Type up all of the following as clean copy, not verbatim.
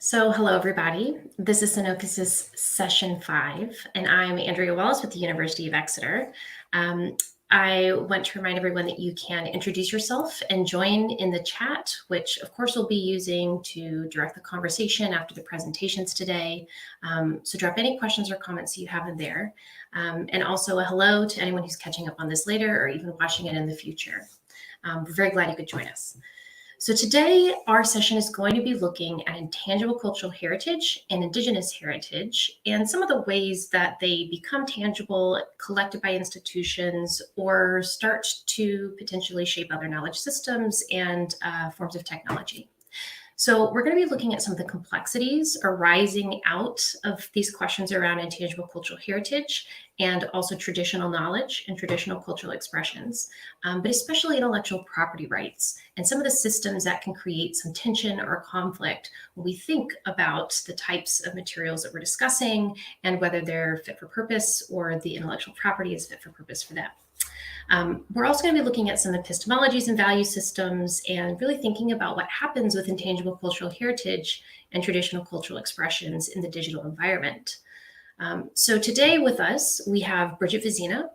So hello, everybody. This is Sunoikisis session 5, and I'm Andrea Wallace with the University of Exeter. I want to remind everyone that you can introduce yourself and join in the chat, which of course we'll be using to direct the conversation after the presentations today. So drop any questions or comments you have in there. And also a hello to anyone who's catching up on this later or even watching it in the future. We're very glad you could join us. So today, our session is going to be looking at intangible cultural heritage and Indigenous heritage and some of the ways that they become tangible, collected by institutions, or start to potentially shape other knowledge systems and forms of technology. So we're going to be looking at some of the complexities arising out of these questions around intangible cultural heritage and also traditional knowledge and traditional cultural expressions, but especially intellectual property rights and some of the systems that can create some tension or conflict when we think about the types of materials that we're discussing and whether they're fit for purpose or the intellectual property is fit for purpose for them. We're also going to be looking at some epistemologies and value systems and really thinking about what happens with intangible cultural heritage and traditional cultural expressions in the digital environment. So today with us, we have Brigitte Vézina,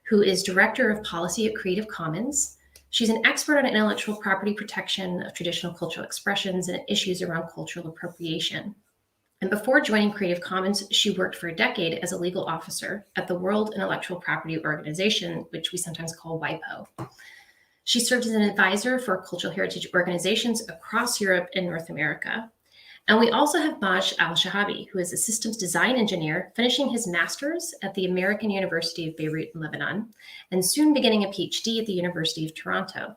who is Director of Policy at Creative Commons. She's an expert on intellectual property protection of traditional cultural expressions and issues around cultural appropriation. And before joining Creative Commons, she worked for a decade as a legal officer at the World Intellectual Property Organization, which we sometimes call WIPO. She served as an advisor for cultural heritage organizations across Europe and North America. And we also have Majd Al-shihabi, who is a systems design engineer, finishing his master's at the American University of Beirut in Lebanon, and soon beginning a PhD at the University of Toronto.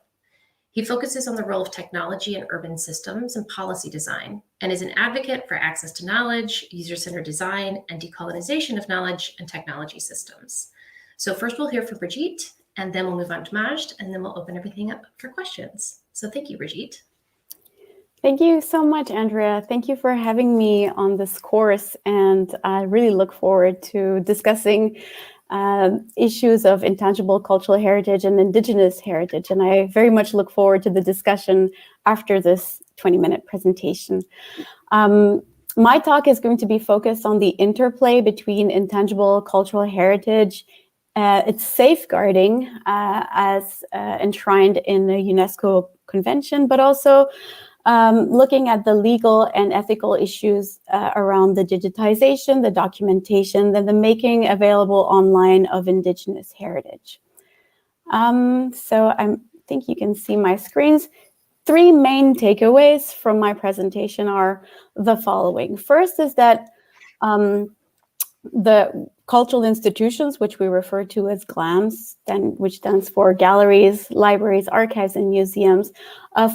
He focuses on the role of technology in urban systems and policy design, and is an advocate for access to knowledge, user-centered design, and decolonization of knowledge and technology systems. So first we'll hear from Brigitte, and then we'll move on to Majd, and then we'll open everything up for questions. So thank you, Brigitte. Thank you so much, Andrea. Thank you for having me on this course, and I really look forward to discussing issues of intangible cultural heritage and Indigenous heritage. And I very much look forward to the discussion after this 20-minute presentation. My talk is going to be focused on the interplay between intangible cultural heritage, its safeguarding as enshrined in the UNESCO Convention, but also looking at the legal and ethical issues around the digitization, the documentation, and the making available online of Indigenous heritage. So I think you can see my screens. 3 main takeaways from my presentation are the following. First is that the cultural institutions, which we refer to as GLAMs, which stands for galleries, libraries, archives, and museums,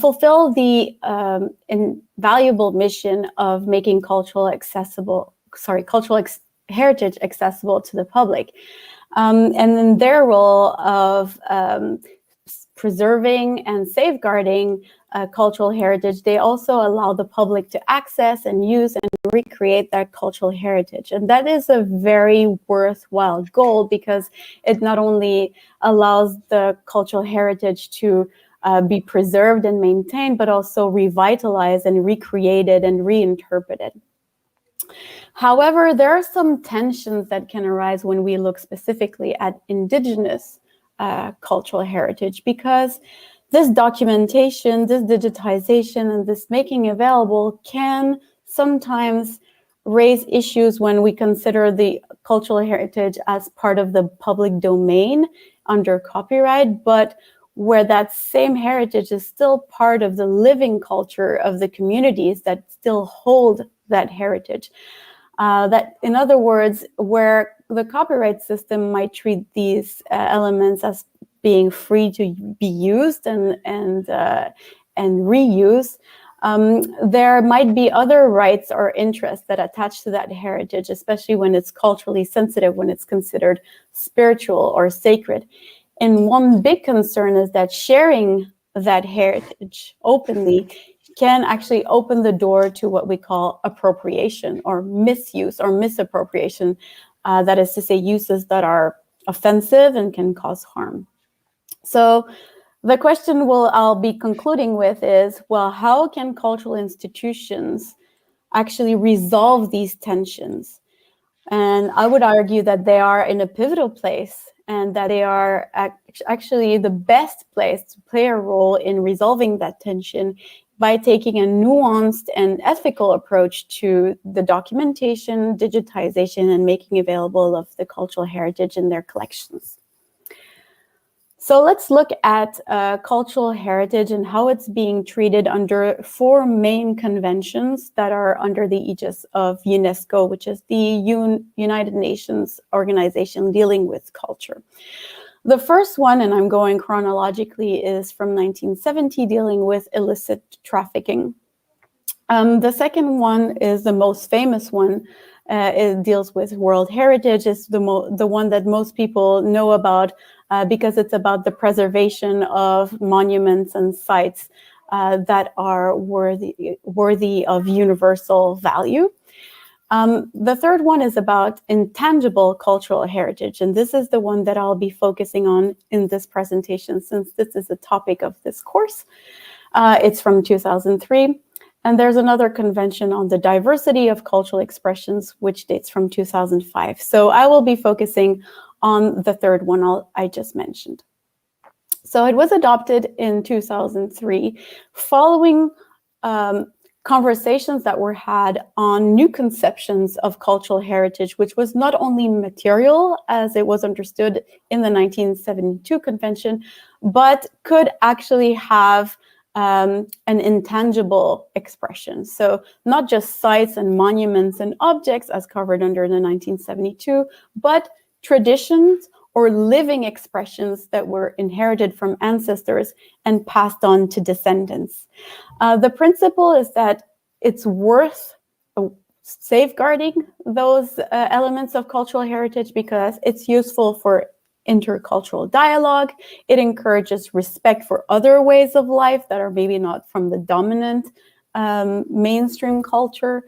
fulfill the invaluable mission of making cultural heritage accessible to the public. And then their role of preserving and safeguarding cultural heritage, they also allow the public to access and use and recreate that cultural heritage. And that is a very worthwhile goal because it not only allows the cultural heritage to be preserved and maintained, but also revitalized and recreated and reinterpreted. However, there are some tensions that can arise when we look specifically at Indigenous cultural heritage, because this documentation, this digitization, and this making available can sometimes raise issues when we consider the cultural heritage as part of the public domain under copyright, but where that same heritage is still part of the living culture of the communities that still hold that heritage. That, in other words, where the copyright system might treat these elements as being free to be used and reused, there might be other rights or interests that attach to that heritage, especially when it's culturally sensitive, when it's considered spiritual or sacred. And one big concern is that sharing that heritage openly can actually open the door to what we call appropriation or misuse or misappropriation. That is to say, uses that are offensive and can cause harm. So the question I'll be concluding with is, well, how can cultural institutions actually resolve these tensions. And I would argue that they are in a pivotal place, and that they are actually the best place to play a role in resolving that tension by taking a nuanced and ethical approach to the documentation, digitization, and making available of the cultural heritage in their collections. So let's look at cultural heritage and how it's being treated under 4 main conventions that are under the aegis of UNESCO, which is the United Nations organization dealing with culture. The first one, and I'm going chronologically, is from 1970, dealing with illicit trafficking. The second one is the most famous one. It deals with World Heritage. It's the one that most people know about because it's about the preservation of monuments and sites that are worthy of universal value. The third one is about intangible cultural heritage, and this is the one that I'll be focusing on in this presentation, since this is the topic of this course. It's from 2003. And there's another convention on the diversity of cultural expressions, which dates from 2005. So I will be focusing on the third one I just mentioned. So it was adopted in 2003, following conversations that were had on new conceptions of cultural heritage, which was not only material, as it was understood in the 1972 convention, but could actually have an intangible expression. So not just sites and monuments and objects as covered under the 1972, but traditions or living expressions that were inherited from ancestors and passed on to descendants. The principle is that it's worth safeguarding those elements of cultural heritage because it's useful for intercultural dialogue. It encourages respect for other ways of life that are maybe not from the dominant mainstream culture.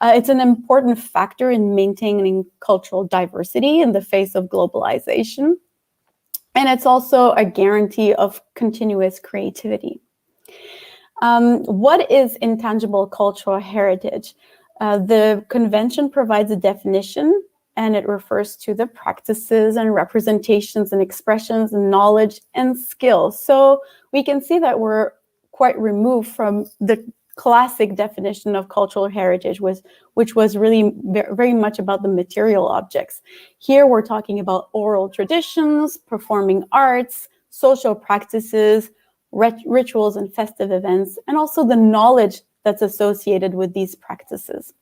It's an important factor in maintaining cultural diversity in the face of globalization. And it's also a guarantee of continuous creativity. What is intangible cultural heritage? The convention provides a definition, and it refers to the practices and representations and expressions and knowledge and skills. So we can see that we're quite removed from the classic definition of cultural heritage, which was really very much about the material objects. Here we're talking about oral traditions, performing arts, social practices, rituals and festive events, and also the knowledge that's associated with these practices.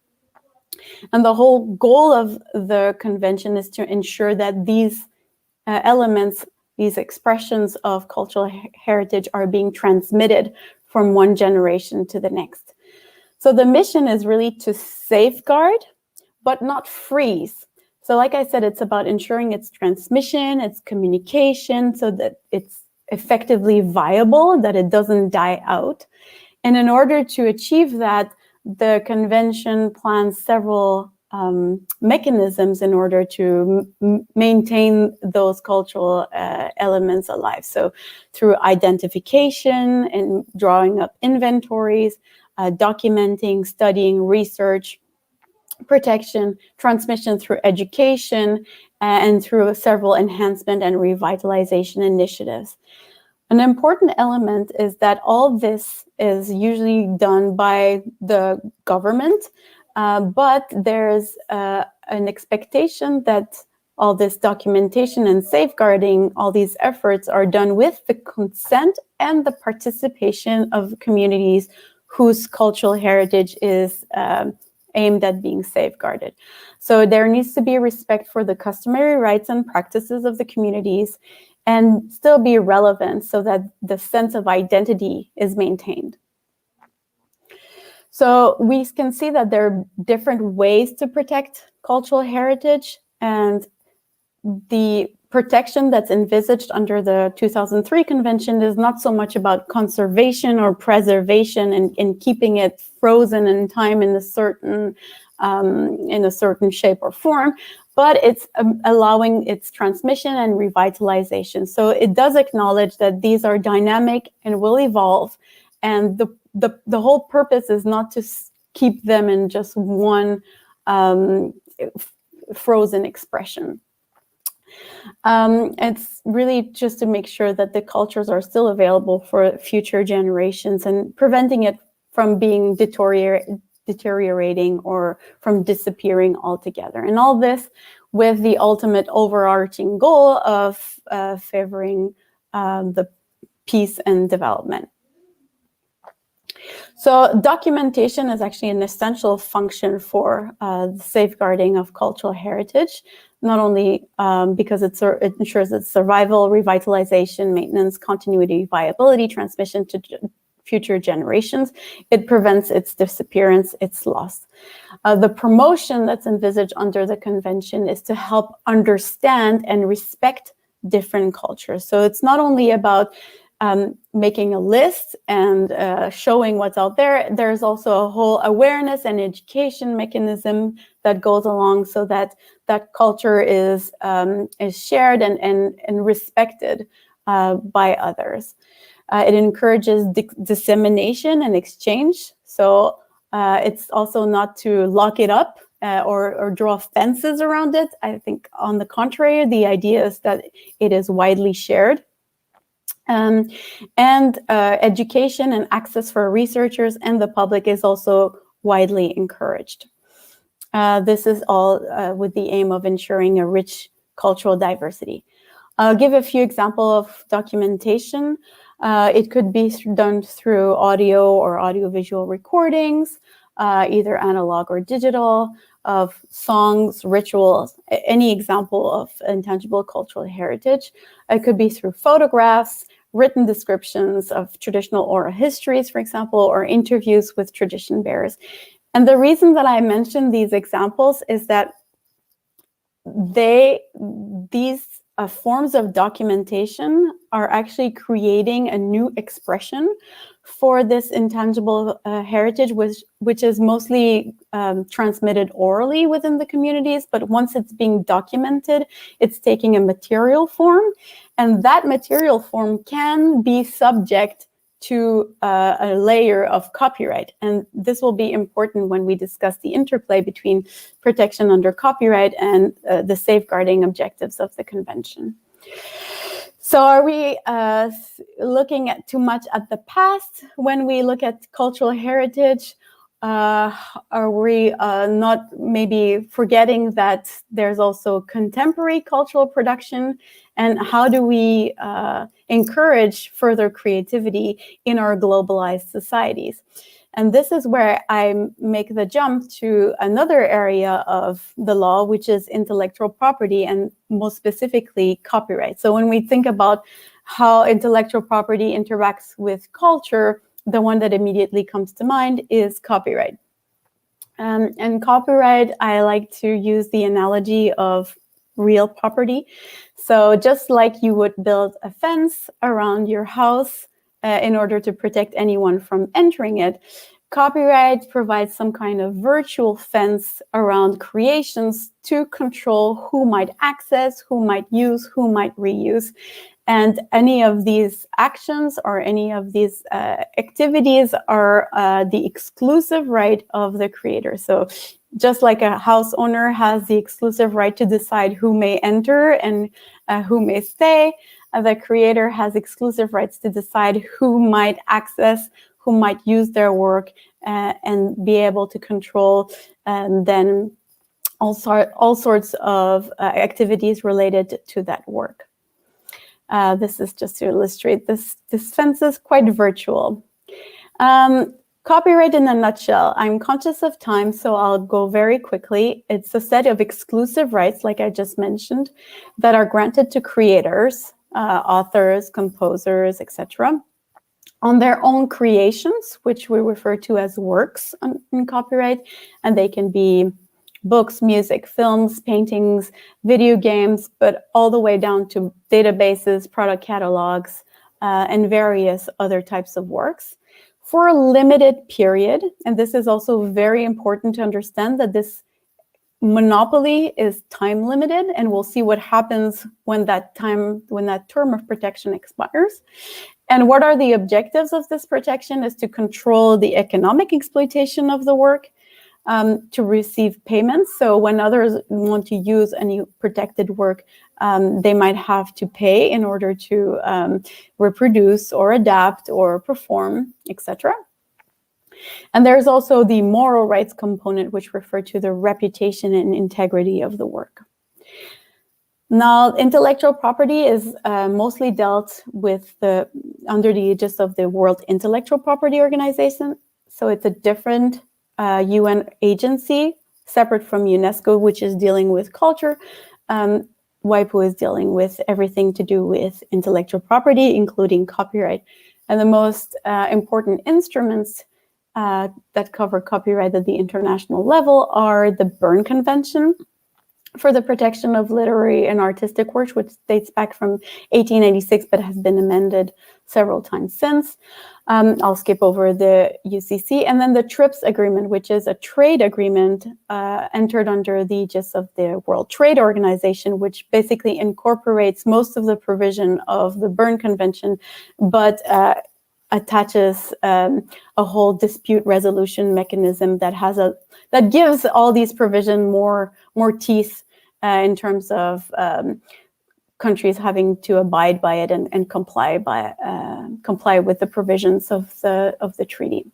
And the whole goal of the convention is to ensure that these elements, these expressions of cultural heritage are being transmitted from one generation to the next. So the mission is really to safeguard, but not freeze. So like I said, it's about ensuring its transmission, its communication, so that it's effectively viable, that it doesn't die out. And in order to achieve that, the convention plans several mechanisms in order to maintain those cultural elements alive. So through identification and drawing up inventories, documenting, studying, research, protection, transmission through education, and through several enhancement and revitalization initiatives. An important element is that all this is usually done by the government, but there's an expectation that all this documentation and safeguarding, all these efforts are done with the consent and the participation of communities whose cultural heritage is aimed at being safeguarded. So there needs to be respect for the customary rights and practices of the communities and still be relevant so that the sense of identity is maintained. So we can see that there are different ways to protect cultural heritage, and the protection that's envisaged under the 2003 convention is not so much about conservation or preservation and keeping it frozen in time in a certain shape or form, but it's allowing its transmission and revitalization. So it does acknowledge that these are dynamic and will evolve, and the whole purpose is not to keep them in just one frozen expression. It's really just to make sure that the cultures are still available for future generations and preventing it from being deteriorating or from disappearing altogether. And all this with the ultimate overarching goal of favoring the peace and development. So documentation is actually an essential function for the safeguarding of cultural heritage, not only because it ensures its survival, revitalization, maintenance, continuity, viability, transmission to future generations. It prevents its disappearance, its loss. The promotion that's envisaged under the convention is to help understand and respect different cultures. So it's not only about making a list and showing what's out there. There's also a whole awareness and education mechanism that goes along so that that culture is shared and respected by others. It encourages dissemination and exchange. So it's also not to lock it up or draw fences around it. I think on the contrary, the idea is that it is widely shared. And education and access for researchers and the public is also widely encouraged. This is all with the aim of ensuring a rich cultural diversity. I'll give a few examples of documentation. It could be done through audio or audiovisual recordings, either analog or digital, of songs, rituals, any example of intangible cultural heritage. It could be through photographs, written descriptions of traditional oral histories, for example, or interviews with tradition bearers. And the reason that I mention these examples is that these forms of documentation are actually creating a new expression for this intangible heritage, which is mostly transmitted orally within the communities. But once it's being documented, it's taking a material form. And that material form can be subject to a layer of copyright. And this will be important when we discuss the interplay between protection under copyright and the safeguarding objectives of the convention. So are we looking at too much at the past when we look at cultural heritage? Are we not maybe forgetting that there's also contemporary cultural production? And how do we encourage further creativity in our globalized societies? And this is where I make the jump to another area of the law, which is intellectual property and most specifically copyright. So when we think about how intellectual property interacts with culture, the one that immediately comes to mind is copyright. And copyright, I like to use the analogy of real property. So just like you would build a fence around your house in order to protect anyone from entering it, copyright provides some kind of virtual fence around creations to control who might access, who might use, who might reuse. And any of these actions or any of these activities are the exclusive right of the creator. So just like a house owner has the exclusive right to decide who may enter and who may stay, the creator has exclusive rights to decide who might access, who might use their work, and be able to control then all sorts of activities related to that work. This is just to illustrate this fence is quite virtual. Copyright in a nutshell. I'm conscious of time, so I'll go very quickly. It's a set of exclusive rights, like I just mentioned, that are granted to creators, authors, composers, etc., on their own creations, which we refer to as works in copyright, and they can be books, music, films, paintings, video games, but all the way down to databases, product catalogs, and various other types of works for a limited period. And this is also very important to understand that this monopoly is time limited, and we'll see what happens when that term of protection expires. And what are the objectives of this protection? Is to control the economic exploitation of the work, to receive payments. So when others want to use any protected work, they might have to pay in order to reproduce or adapt or perform, etc. And there's also the moral rights component, which refer to the reputation and integrity of the work. Now, intellectual property is mostly dealt with under the aegis of the World Intellectual Property Organization. So it's a different UN agency, separate from UNESCO, which is dealing with culture. WIPO is dealing with everything to do with intellectual property, including copyright. And the most important instruments that cover copyright at the international level are the Berne Convention for the protection of literary and artistic works, which dates back from 1886, but has been amended several times since. I'll skip over the UCC. And then the TRIPS agreement, which is a trade agreement entered under the aegis of the World Trade Organization, which basically incorporates most of the provision of the Berne Convention, but attaches a whole dispute resolution mechanism that gives all these provisions more teeth in terms of countries having to abide by it and comply with the provisions of the treaty.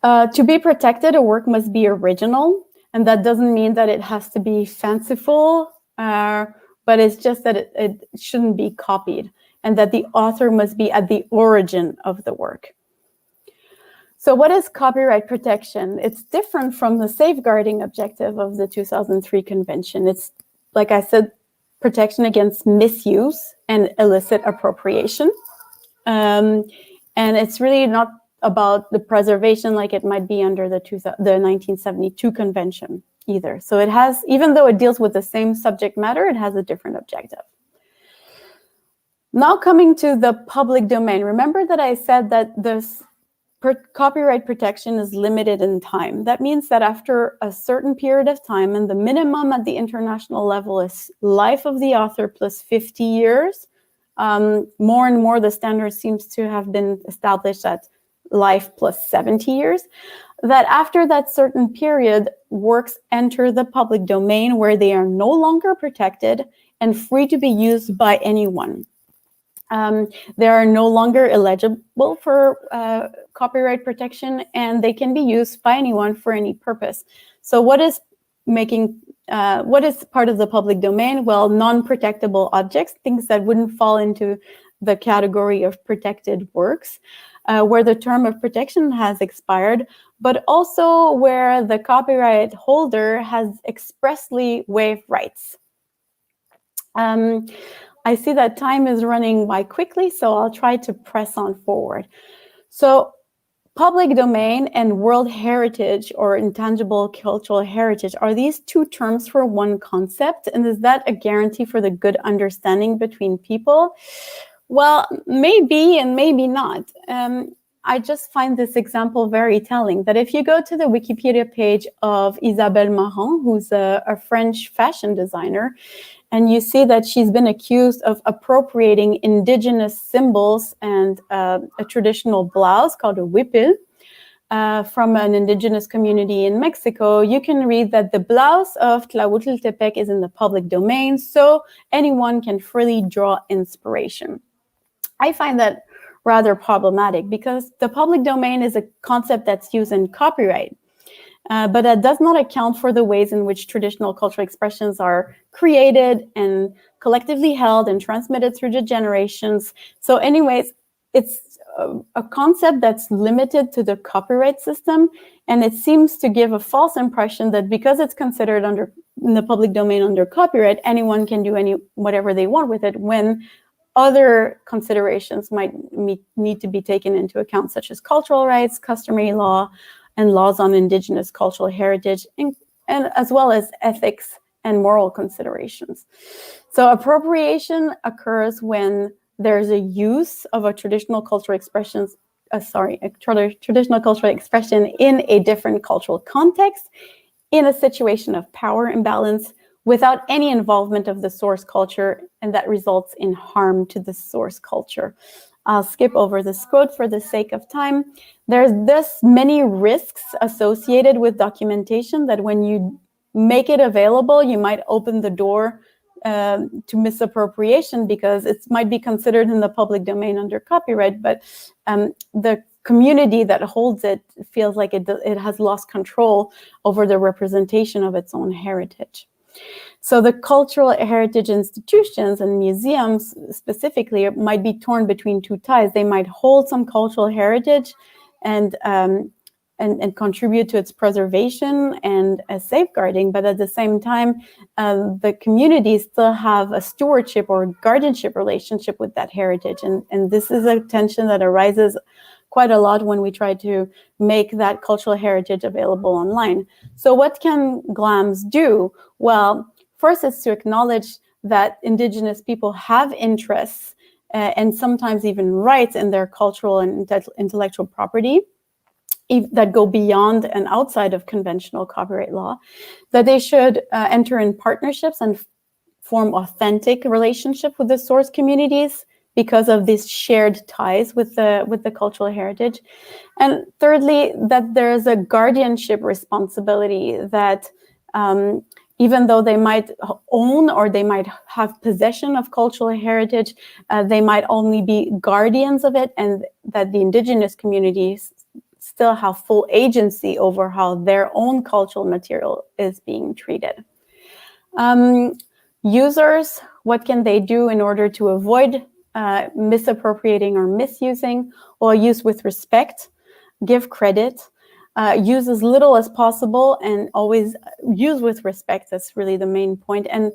To be protected, a work must be original, and that doesn't mean that it has to be fanciful, but it's just that it shouldn't be copied, and that the author must be at the origin of the work. So what is copyright protection? It's different from the safeguarding objective of the 2003 convention. It's, like I said, protection against misuse and illicit appropriation. And it's really not about the preservation like it might be under the 1972 convention either. So it has, even though it deals with the same subject matter, it has a different objective. Now coming to the public domain, remember that I said that this copyright protection is limited in time. That means that after a certain period of time, and the minimum at the international level is life of the author plus 50 years, more and more the standard seems to have been established at life plus 70 years, that after that certain period, works enter the public domain where they are no longer protected and free to be used by anyone. They are no longer eligible for copyright protection, and they can be used by anyone for any purpose. So what is part of the public domain? Well, non-protectable objects, things that wouldn't fall into the category of protected works, where the term of protection has expired, but also where the copyright holder has expressly waived rights. I see that time is running by quickly, so I'll try to press on forward. So public domain and world heritage or intangible cultural heritage, are these two terms for one concept? And is that a guarantee for the good understanding between people? Well, maybe and maybe not. I just find this example very telling, that if you go to the Wikipedia page of Isabelle Marant, who's a French fashion designer, and you see that she's been accused of appropriating indigenous symbols and a traditional blouse called a huipil from an indigenous community in Mexico, you can read that the blouse of Tlahutltepec is in the public domain, so anyone can freely draw inspiration. I find that rather problematic because the public domain is a concept that's used in copyright. But that does not account for the ways in which traditional cultural expressions are created and collectively held and transmitted through the generations. So anyways, it's a concept that's limited to the copyright system, and it seems to give a false impression that because it's considered in the public domain under copyright, anyone can do whatever they want with it, when other considerations might need to be taken into account, such as cultural rights, customary law, and laws on indigenous cultural heritage, and as well as ethics and moral considerations. So appropriation occurs when there's a use of a traditional cultural expression in a different cultural context, in a situation of power imbalance, without any involvement of the source culture, and that results in harm to the source culture. I'll skip over this quote for the sake of time. There's thus many risks associated with documentation that when you make it available, you might open the door to misappropriation, because it might be considered in the public domain under copyright, but the community that holds it feels like it has lost control over the representation of its own heritage. So the cultural heritage institutions and museums specifically might be torn between two ties. They might hold some cultural heritage and contribute to its preservation and safeguarding, but at the same time, the communities still have a stewardship or guardianship relationship with that heritage. And this is a tension that arises quite a lot when we try to make that cultural heritage available online. So what can GLAMs do? Well, first is to acknowledge that Indigenous people have interests and sometimes even rights in their cultural and intellectual property that go beyond and outside of conventional copyright law, that they should enter in partnerships and form authentic relationship with the source communities because of these shared ties with the cultural heritage. And thirdly, that there is a guardianship responsibility that even though they might own or they might have possession of cultural heritage, they might only be guardians of it, and that the Indigenous communities still have full agency over how their own cultural material is being treated. Users, what can they do in order to avoid misappropriating or misusing? Well, use with respect, give credit, use as little as possible, and always use with respect. That's really the main point. And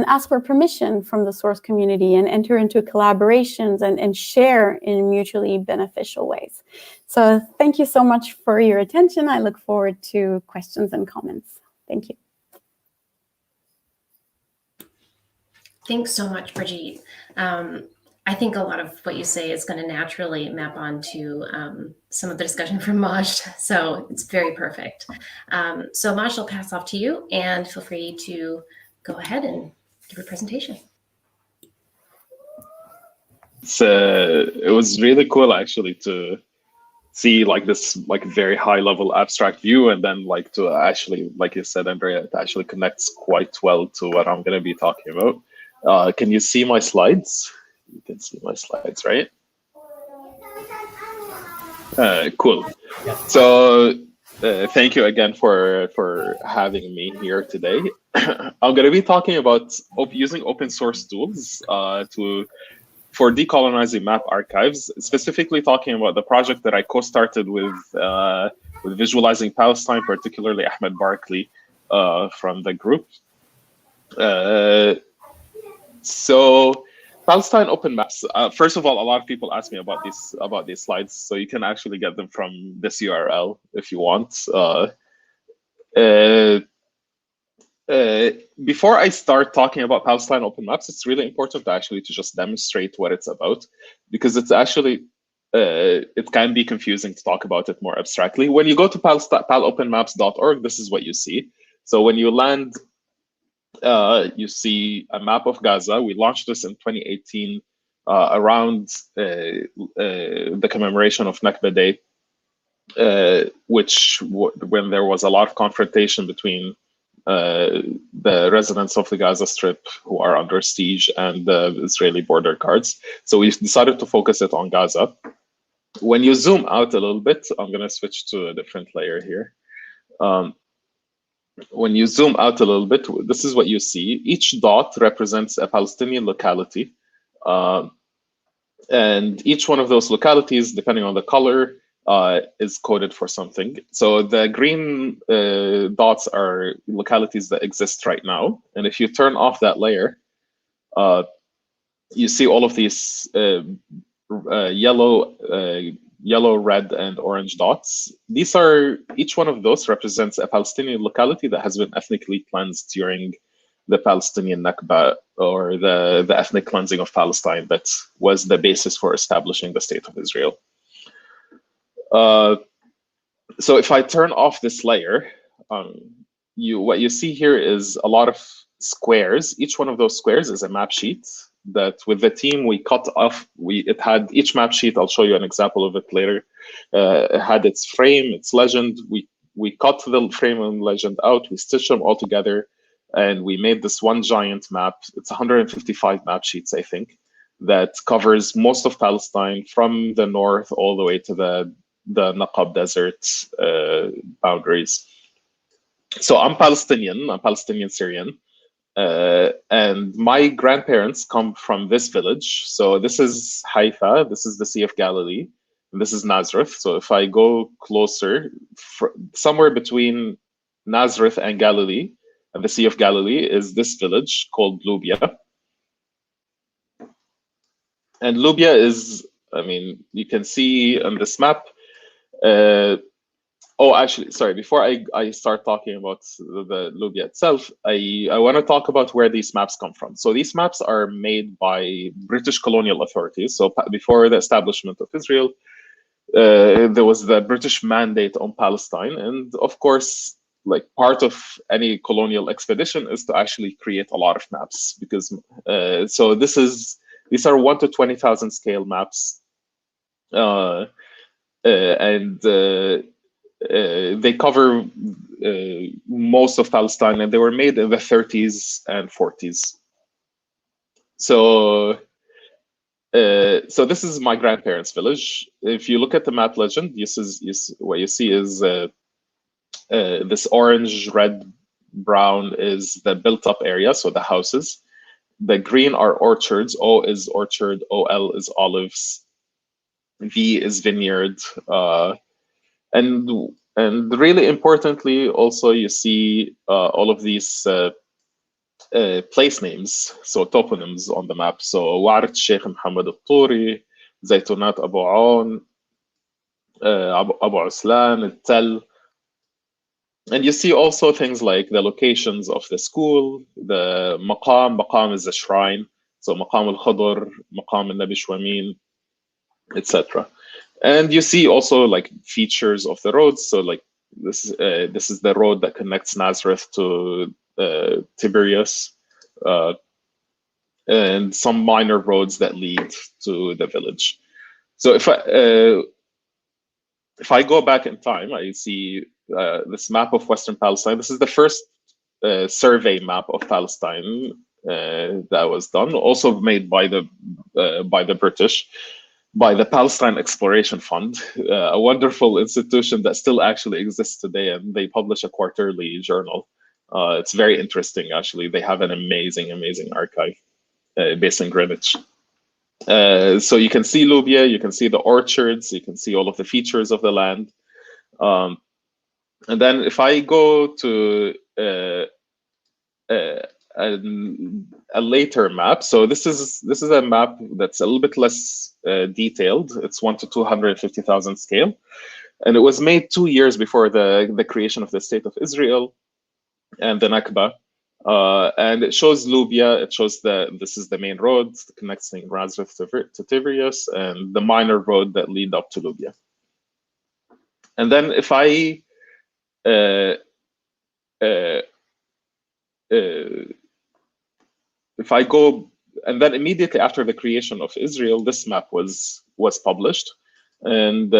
ask for permission from the source community and enter into collaborations and share in mutually beneficial ways. So thank you so much for your attention. I look forward to questions and comments. Thank you. Thanks so much, Brigitte. I think a lot of what you say is going to naturally map onto some of the discussion from Majd, so it's very perfect. So Majd, I'll pass off to you, and feel free to go ahead and give a presentation. It was really cool actually to see like this like very high level abstract view, and then like to actually, like you said, Andrea, it actually connects quite well to what I'm going to be talking about. Can you see my slides? You can see my slides, right? Cool. So thank you again for having me here today. I'm going to be talking about using open source tools for decolonizing map archives, specifically talking about the project that I co-started with Visualizing Palestine, particularly Ahmed Barkley from the group. So Palestine open maps. First of all, a lot of people ask me about these slides, so you can actually get them from this URL if you want. Before I start talking about Palestine open maps, it's really important to just demonstrate what it's about, because it's actually it can be confusing to talk about it more abstractly. When you go to palopenmaps.org, this is what you see. So when you land, you see a map of Gaza. We launched this in 2018 around the commemoration of Nakba Day, when there was a lot of confrontation between the residents of the Gaza Strip who are under siege and the Israeli border guards. So we decided to focus it on Gaza. When you zoom out a little bit, I'm going to switch to a different layer here. When you zoom out a little bit, this is what you see. Each dot represents a Palestinian locality. And each one of those localities, depending on the color, is coded for something. So the green dots are localities that exist right now. And if you turn off that layer, you see all of these yellow, red, and orange dots. Each one of those represents a Palestinian locality that has been ethnically cleansed during the Palestinian Nakba, or the ethnic cleansing of Palestine that was the basis for establishing the State of Israel. So if I turn off this layer, what you see here is a lot of squares. Each one of those squares is a map sheet that with the team we cut off. It had each map sheet. I'll show you an example of it later. It had its frame, its legend. We cut the frame and legend out. We stitched them all together, and we made this one giant map. It's 155 map sheets, I think, that covers most of Palestine from the north all the way to the Naqab Desert boundaries. So I'm Palestinian Syrian. And my grandparents come from this village. So this is Haifa, this is the Sea of Galilee, and this is Nazareth. So if I go closer, somewhere between Nazareth and Galilee, and the Sea of Galilee, is this village called Lubia. And Lubia is, I mean, you can see on this map, oh, actually, sorry, before I start talking about the Lubia itself, I want to talk about where these maps come from. So these maps are made by British colonial authorities. So before the establishment of Israel, there was the British mandate on Palestine. And of course, like part of any colonial expedition is to actually create a lot of maps, because so these are 1 to 20,000 scale maps. They cover most of Palestine, and they were made in the 30s and 40s. So, so this is my grandparents' village. If you look at the map legend, what you see is this orange, red, brown is the built-up area, so the houses. The green are orchards. O is orchard, OL is olives, V is vineyard. And really importantly, also you see all of these place names, so toponyms on the map. So Wa'arat Sheikh Mohammed al-Turi, Zaytunat Abu Aoun, Abu Aslan, Al-Tel. And you see also things like the locations of the school, the maqam. Maqam is a shrine. So Maqam al-Khadr, Maqam al-Nabi Shwamin, etc. And you see also like features of the roads. So like this is the road that connects Nazareth to Tiberias, and some minor roads that lead to the village. So if I go back in time, I see this map of Western Palestine. This is the first survey map of Palestine that was done, also made by the British, by the Palestine Exploration Fund, a wonderful institution that still actually exists today, and they publish a quarterly journal. It's very interesting, actually. They have an amazing, amazing archive based in Greenwich. So you can see Lubia, you can see the orchards, you can see all of the features of the land. And then if I go to a later map, so this is a map that's a little bit less detailed. It's 1 to 250,000 scale, and it was made 2 years before the creation of the State of Israel and the Nakba. And it shows Lubia. It shows this is the main road connecting Nazareth to Tiberias, and the minor road that lead up to Lubia. And then if I go, and then immediately after the creation of Israel, this map was published, and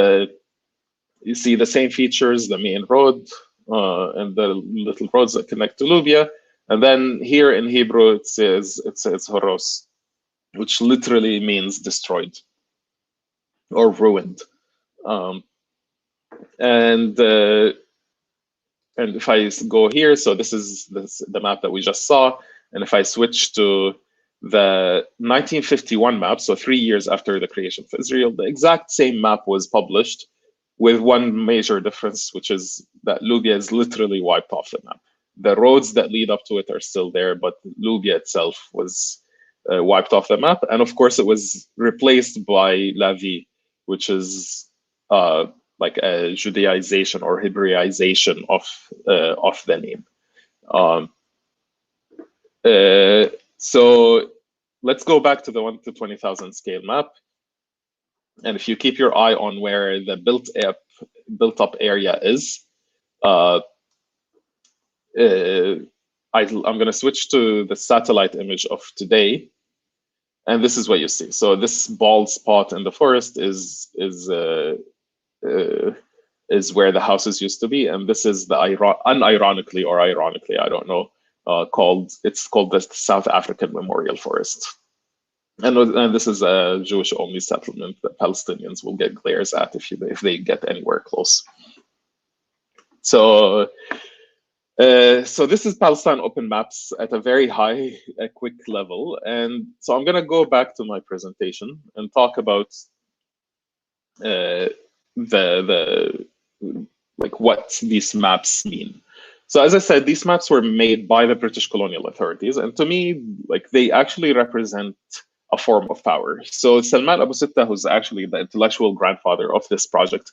you see the same features, the main road and the little roads that connect to Lubia. And then here in Hebrew it says Horos, which literally means destroyed or ruined. And if I go here, so this is the map that we just saw. And if I switch to the 1951 map, so 3 years after the creation of Israel, the exact same map was published with one major difference, which is that Lubia is literally wiped off the map. The roads that lead up to it are still there, but Lubia itself was wiped off the map. And of course, it was replaced by Lavi, which is like a Judaization or Hebraization of the name. So let's go back to the 1 to 20,000 scale map. And if you keep your eye on where the built up area is, I'm going to switch to the satellite image of today, and this is what you see. So this bald spot in the forest is where the houses used to be, and this is the unironically or ironically, I don't know, it's called the South African Memorial Forest. And this is a Jewish-only settlement that Palestinians will get glares at if they get anywhere close. So, so this is Palestine Open Maps at a very high, quick level. And so I'm going to go back to my presentation and talk about like what these maps mean. So as I said, these maps were made by the British colonial authorities, and to me, like, they actually represent a form of power. So Salman Abu Sitta, who's actually the intellectual grandfather of this project,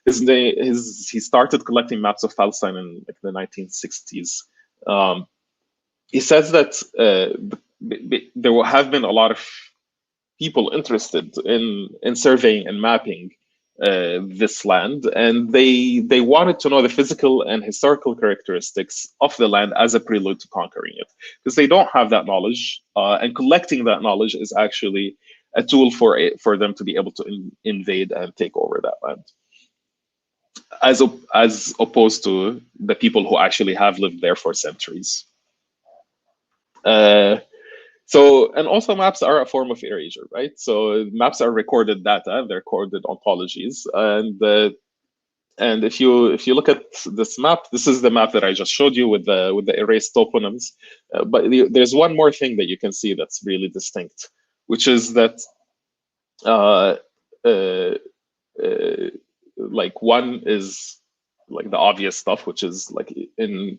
he started collecting maps of Palestine in like the 1960s. He says that there have been a lot of people interested in surveying and mapping this land, and they wanted to know the physical and historical characteristics of the land as a prelude to conquering it, because they don't have that knowledge, and collecting that knowledge is actually a tool for them to be able to invade and take over that land, as opposed to the people who actually have lived there for centuries. So, and also maps are a form of erasure, right? So maps are recorded data, they're recorded ontologies, and if you look at this map, this is the map that I just showed you with the erased toponyms. But there's one more thing that you can see that's really distinct, which is that like one is like the obvious stuff, which is like in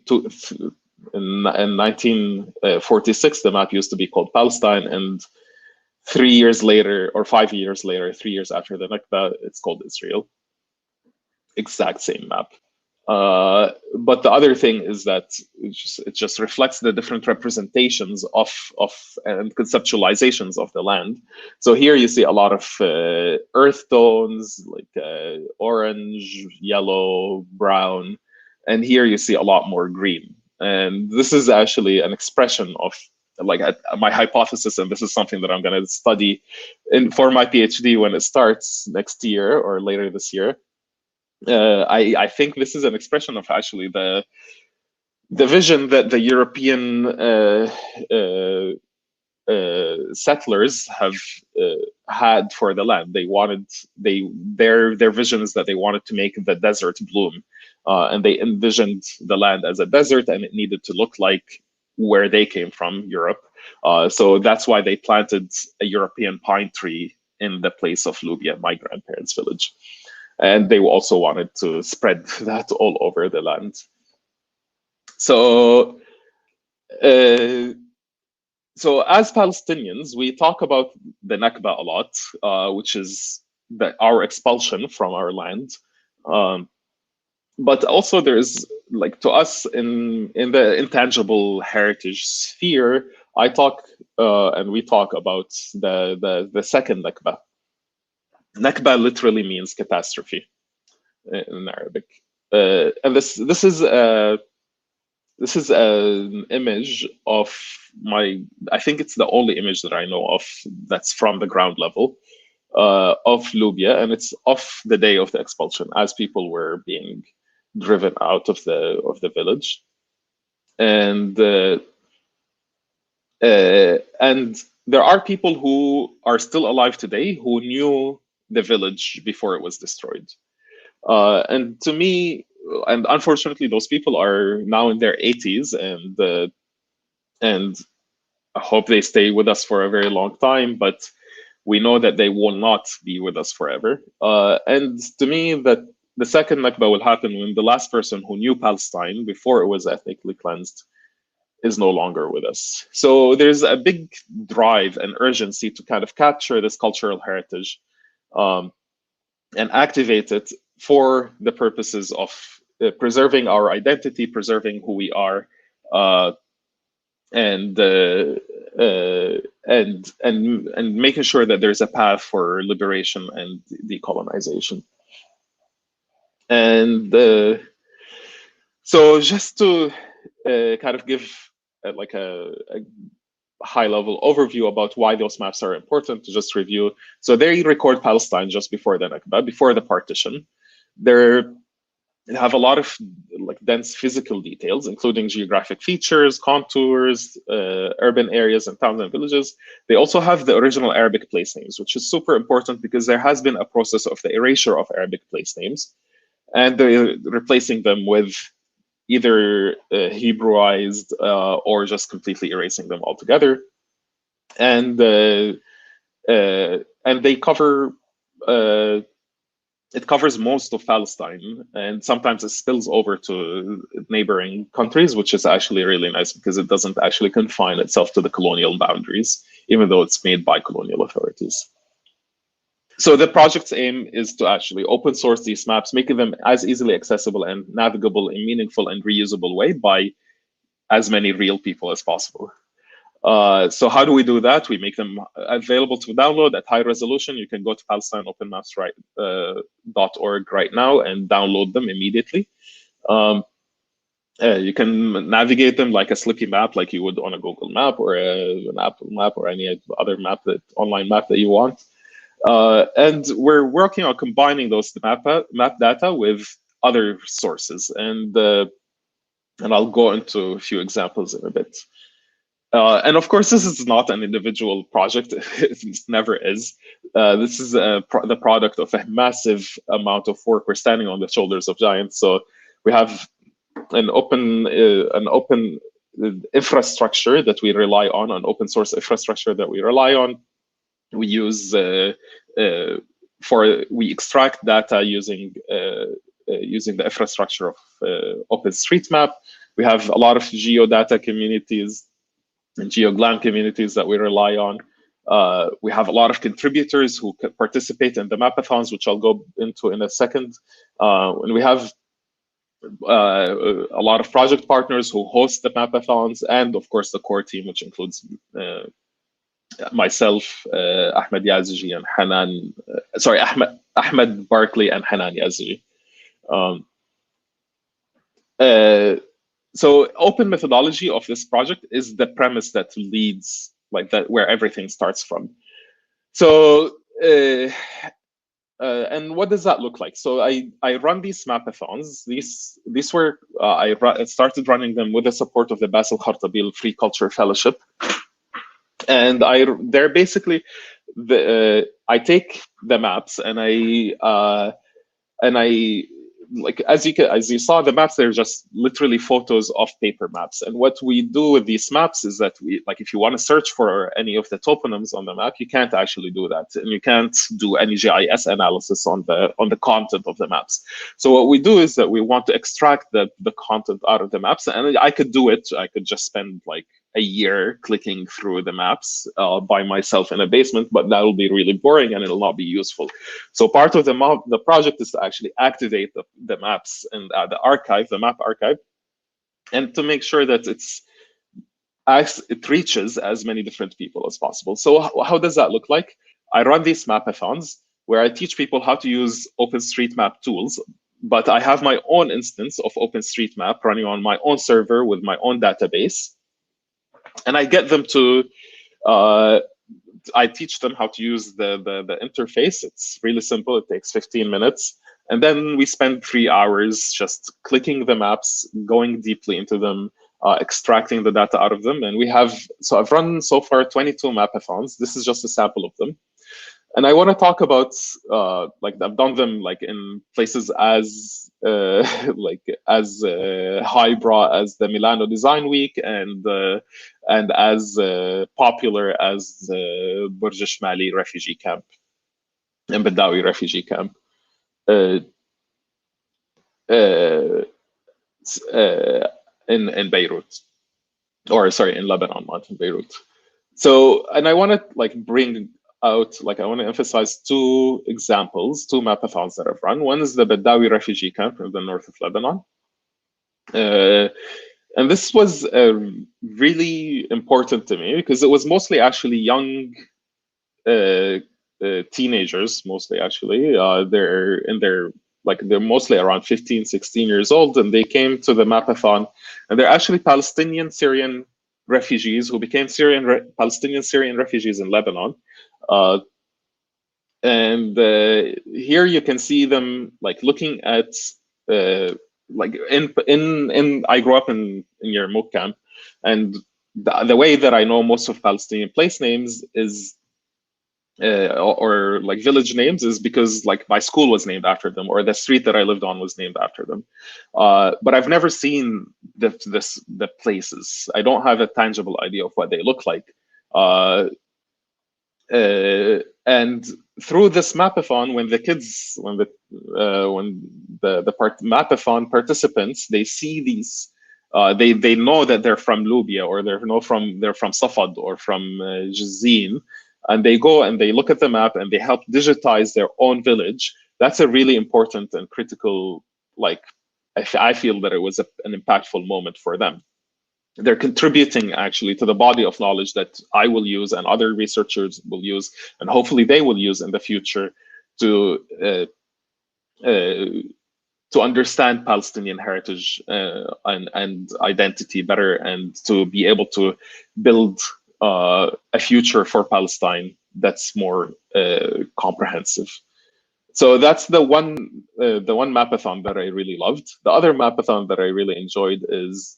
1946, the map used to be called Palestine, and 3 years later, or 5 years later, 3 years after the Nakba, it's called Israel. Exact same map. But the other thing is that it just reflects the different representations of and conceptualizations of the land. So here you see a lot of earth tones, like orange, yellow, brown, and here you see a lot more green. And this is actually an expression of like my hypothesis, and this is something that I'm going to study for my PhD when it starts next year or later this year. I think this is an expression of actually the vision that the European settlers have had for the land. Their vision is that they wanted to make the desert bloom, and they envisioned the land as a desert, and it needed to look like where they came from, Europe. So that's why they planted a European pine tree in the place of Lubia, my grandparents' village. And they also wanted to spread that all over the land. So, so as Palestinians, we talk about the Nakba a lot, which is our expulsion from our land. But also there's, like, to us in the intangible heritage sphere, I talk and we talk about the second Nakba. Nakba literally means catastrophe in Arabic, and this is an image of I think it's the only image that I know of that's from the ground level of Lubia, and it's of the day of the expulsion, as people were being driven out of the village, and there are people who are still alive today who knew the village before it was destroyed. And to me, and unfortunately, those people are now in their 80s, and I hope they stay with us for a very long time, but we know that they will not be with us forever. And to me, that the second Nakba will happen when the last person who knew Palestine before it was ethnically cleansed is no longer with us. So there's a big drive and urgency to kind of capture this cultural heritage and activate it for the purposes of preserving our identity, preserving who we are, and making sure that there's a path for liberation and decolonization. And so just to kind of give a high-level overview about why those maps are important to just review. So they record Palestine just before the Nakba, before the partition. They have a lot of like dense physical details, including geographic features, contours, urban areas, and towns and villages. They also have the original Arabic place names, which is super important because there has been a process of the erasure of Arabic place names, and they're replacing them with either Hebrewized or just completely erasing them altogether. And they cover it covers most of Palestine, and sometimes it spills over to neighboring countries, which is actually really nice because it doesn't actually confine itself to the colonial boundaries, even though it's made by colonial authorities. So the project's aim is to actually open source these maps, making them as easily accessible and navigable in meaningful and reusable way by as many real people as possible. So how do we do that? We make them available to download at high resolution. You can go to PalestineOpenMaps.org right now and download them immediately. You can navigate them like a slippy map, like you would on a Google map or an Apple map or any other map, online map that you want. And we're working on combining those map data with other sources, and I'll go into a few examples in a bit. And of course, this is not an individual project. It never is. This is the product of a massive amount of work. We're standing on the shoulders of giants. So we have an open infrastructure that we rely on, an open source infrastructure that we rely on. We use we extract data using the infrastructure of OpenStreetMap. We have a lot of geodata communities and GeoGlam communities that we rely on. We have a lot of contributors who participate in the mapathons, which I'll go into in a second. And we have a lot of project partners who host the mapathons, and of course the core team, which includes myself, Ahmed Yazji, and Hanan. Ahmed Barkley and Hanan Yazji. So open methodology of this project is the premise that leads, like that, where everything starts from. So, and what does that look like? So I run these mapathons. These were, I started running them with the support of the Basil Khartabil Free Culture Fellowship. And they're basically, I take the maps and I like, as you saw, the maps, they're just literally photos of paper maps. And what we do with these maps is that like, if you want to search for any of the toponyms on the map, you can't actually do that, and you can't do any GIS analysis on the content of the maps. So what we do is that we want to extract the content out of the maps, and I could do it. I could just spend like a year clicking through the maps by myself in a basement, but that will be really boring and it'll not be useful. So part of the project is to actually activate the maps and the archive, the map archive, and to make sure that it reaches as many different people as possible. So how does that look like? I run these mapathons where I teach people how to use OpenStreetMap tools, but I have my own instance of OpenStreetMap running on my own server with my own database. And I get them to, I teach them how to use the interface. It's really simple. It takes 15 minutes. And then we spend 3 hours just clicking the maps, going deeply into them, extracting the data out of them. And so I've run so far 22 mapathons. This is just a sample of them. And I want to talk about, like, I've done them like in places as highbrow as the Milano Design Week and as popular as the Burj Shmali refugee camp and Badawi refugee camp in Beirut, or sorry, in Lebanon, not in Beirut. So, and I want to like bring out, like, I want to emphasize two examples, two mapathons that I've run. One is the Badawi refugee camp in the north of Lebanon. And this was really important to me because it was mostly actually young teenagers, mostly actually. They're mostly around 15, 16 years old, and they came to the mapathon, and they're actually Palestinian Syrian refugees who became Palestinian Syrian refugees in Lebanon. And here you can see them like looking at like I grew up in Yarmouk camp, and the way that I know most of Palestinian place names is or like village names is because like my school was named after them, or the street that I lived on was named after them. But I've never seen the places. I don't have a tangible idea of what they look like. And through this mapathon, when the kids, when the mapathon participants, they see these, they know that they're from Lubia, or they're from Safad or from Jazin, and they go and they look at the map and they help digitize their own village. That's a really important and critical, like, I feel that it was an impactful moment for them. They're contributing actually to the body of knowledge that I will use and other researchers will use, and hopefully they will use in the future to understand Palestinian heritage and identity better, and to be able to build a future for Palestine that's more comprehensive. So that's the one mapathon that I really loved. The other mapathon that I really enjoyed is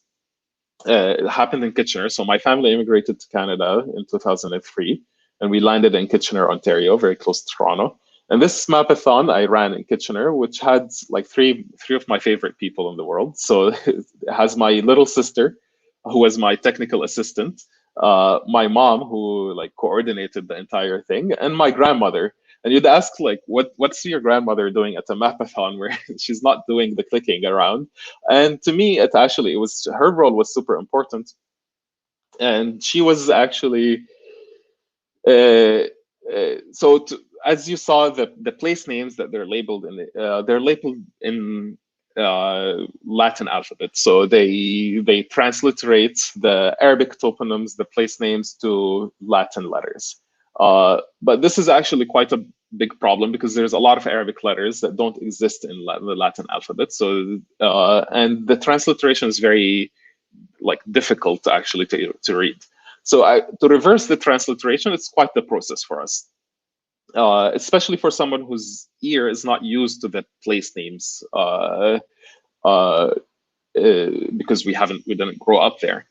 it happened in Kitchener. So my family immigrated to Canada in 2003, and we landed in Kitchener, Ontario, very close to Toronto. And this mapathon I ran in Kitchener, which had like three of my favorite people in the world. So it has my little sister, who was my technical assistant, my mom, who like coordinated the entire thing, and my grandmother. And you'd ask, like, what's your grandmother doing at a mapathon where she's not doing the clicking around? And to me, it was her role was super important. And she was actually, as you saw, the place names that they're labeled in Latin alphabet. So they transliterate the Arabic toponyms, the place names, to Latin letters. But this is actually quite a big problem because there's a lot of Arabic letters that don't exist in the Latin alphabet. So and the transliteration is very like difficult actually to read. So to reverse the transliteration, it's quite the process for us, especially for someone whose ear is not used to the place names because we didn't grow up there.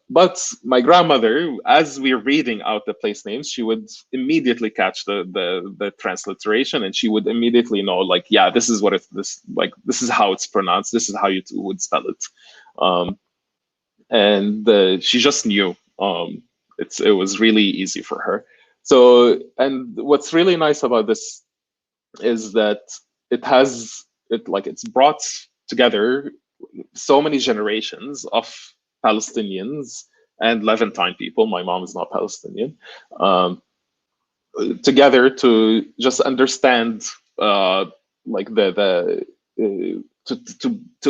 But my grandmother, as we're reading out the place names, she would immediately catch the transliteration, and she would immediately know, like, yeah, this is what this is how it's pronounced. This is how you would spell it. And she just knew. It was really easy for her. So, and what's really nice about this is that it's brought together so many generations of Palestinians and Levantine people. My mom is not Palestinian. Together to just understand, like to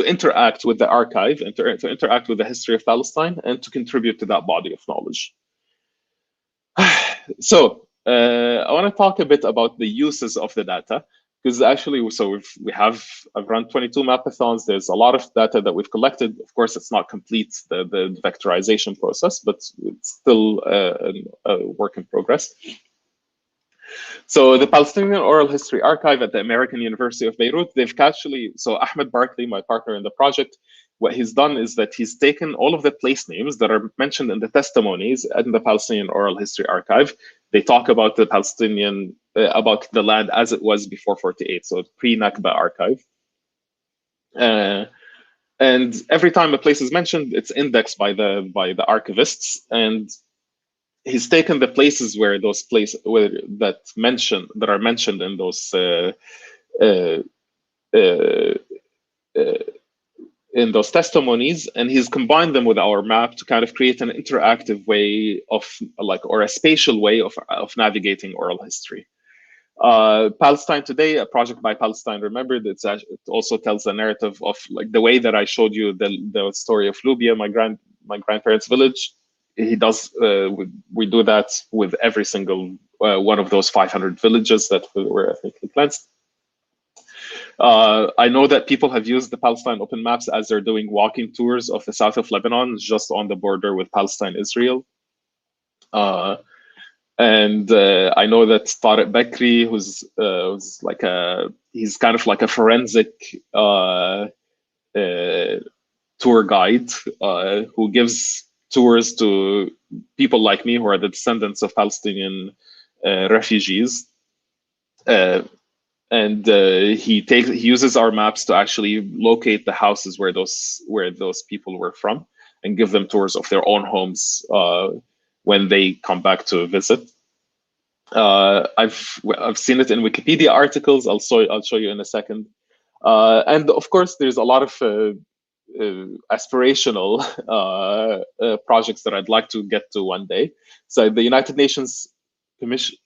interact with the archive and to interact with the history of Palestine and to contribute to that body of knowledge. So I want to talk a bit about the uses of the data, because actually, I've run 22 mapathons. There's a lot of data that we've collected. Of course, it's not complete, the vectorization process, but it's still a work in progress. So the Palestinian Oral History Archive at the American University of Beirut, so Ahmed Barkley, my partner in the project, what he's done is that he's taken all of the place names that are mentioned in the testimonies in the Palestinian Oral History Archive. They talk about the Palestinian, about the land as it was before 48, so pre-Nakba archive. And every time a place is mentioned, it's indexed by the archivists, and he's taken the places where those places that are mentioned in those in those testimonies, and he's combined them with our map to kind of create an interactive way of or a spatial way of navigating oral history. Palestine Today, a project by Palestine Remembered, it also tells a narrative of like the way that I showed you the story of Lubia, my grandparents' village. He does. We do that with every single one of those 500 villages that were ethnically cleansed. I know that people have used the Palestine Open Maps as they're doing walking tours of the south of Lebanon, just on the border with Palestine, Israel. And I know that Tariq Bakri, who's like he's kind of like a forensic tour guide who gives tours to people like me who are the descendants of Palestinian refugees. And he uses our maps to actually locate the houses where those people were from and give them tours of their own homes when they come back to visit. I've seen it in Wikipedia articles. I'll show you in a second. And of course, there's a lot of aspirational projects that I'd like to get to one day. So the United Nations Commission